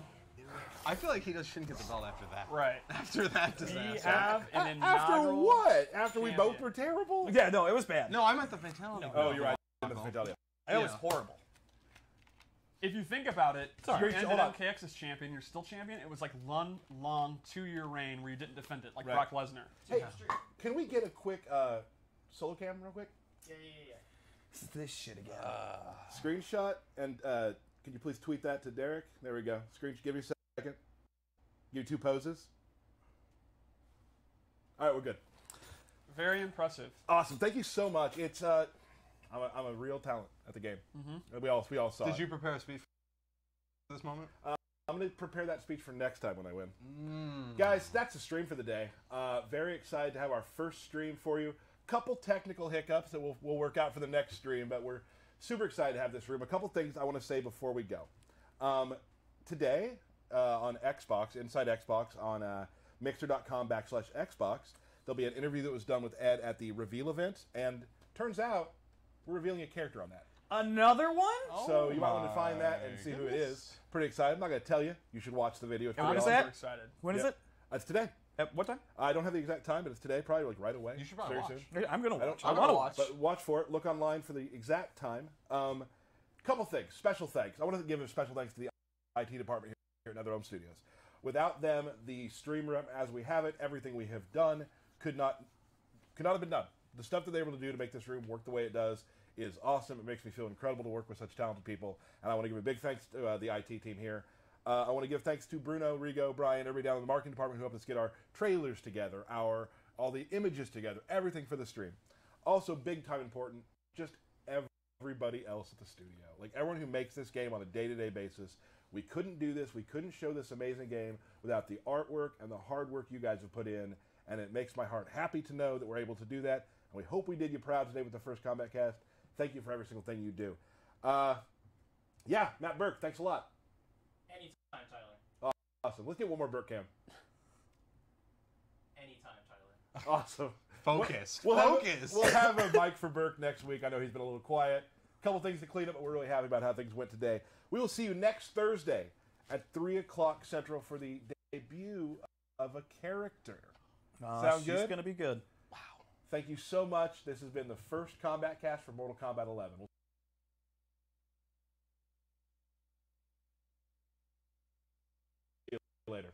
I feel like he just shouldn't get the belt after that. Right. After that disaster. We have an After inaugural what? After we both champion. were terrible? Yeah, no, it was bad. No, I meant the fatality. Oh, you're right. The fatality. It was horrible. If you think about it, Sorry. you ended Hold on. MKX's champion, you're still champion. It was like one long 2-year reign where you didn't defend it, like Right. Brock Lesnar. Hey, can we get a quick solo cam real quick? Yeah. This shit again. Screenshot, and can you please tweet that to Derek? There we go. Screenshot. Give me a second. Give you 2 poses. All right, we're good. Very impressive. Awesome. Thank you so much. It's I'm a real talent at the game. Mm-hmm. We all saw. Did it. you prepare a speech for this moment? I'm going to prepare that speech for next time when I win. Guys, that's the stream for the day. Very excited to have our first stream for you. Couple technical hiccups that we'll work out for the next stream, but we're super excited to have this room. A couple things I want to say before we go. Today on Xbox, Inside Xbox, on mixer.com/Xbox, there'll be an interview that was done with Ed at the reveal event, and turns out we're revealing a character on that. Another one? So you might want to find that and see who it is. Pretty excited. I'm not going to tell you. You should watch the video. It's And pretty when is awesome. that? Excited. When is Yeah. it? It's today. At what time? I don't have the exact time, but it's today, probably like right away. You should probably very watch. soon. I'm gonna I watch. don't. I want to watch. But watch for it. Look online for the exact time. Couple things. Special thanks. I want to give a special thanks to the IT department here at NetherRealm Studios. Without them, the stream room as we have it, everything we have done could not have been done. The stuff that they were able to do to make this room work the way it does is awesome. It makes me feel incredible to work with such talented people, and I want to give a big thanks to the IT team here. I want to give thanks to Bruno, Rigo, Brian, everybody down in the marketing department who helped us get our trailers together, all the images together, everything for the stream. Also, big time important, just everybody else at the studio. Like everyone who makes this game on a day-to-day basis. We couldn't do this, we couldn't show this amazing game without the artwork and the hard work you guys have put in, and it makes my heart happy to know that we're able to do that. And we hope we did you proud today with the first Kombat Kast. Thank you for every single thing you do. Yeah, Matt Burke, thanks a lot. Anytime, Tyler. Awesome. Let's get one more Burke cam. Anytime, Tyler. Awesome. Focused. We'll Focused. We'll have a mic for Burke next week. I know he's been a little quiet. A couple things to clean up, but we're really happy about how things went today. We will see you next Thursday at 3 o'clock Central for the debut of a character. Sound good? She's gonna be good. Wow. Thank you so much. This has been the first Kombat Kast for Mortal Kombat 11. We'll see you later.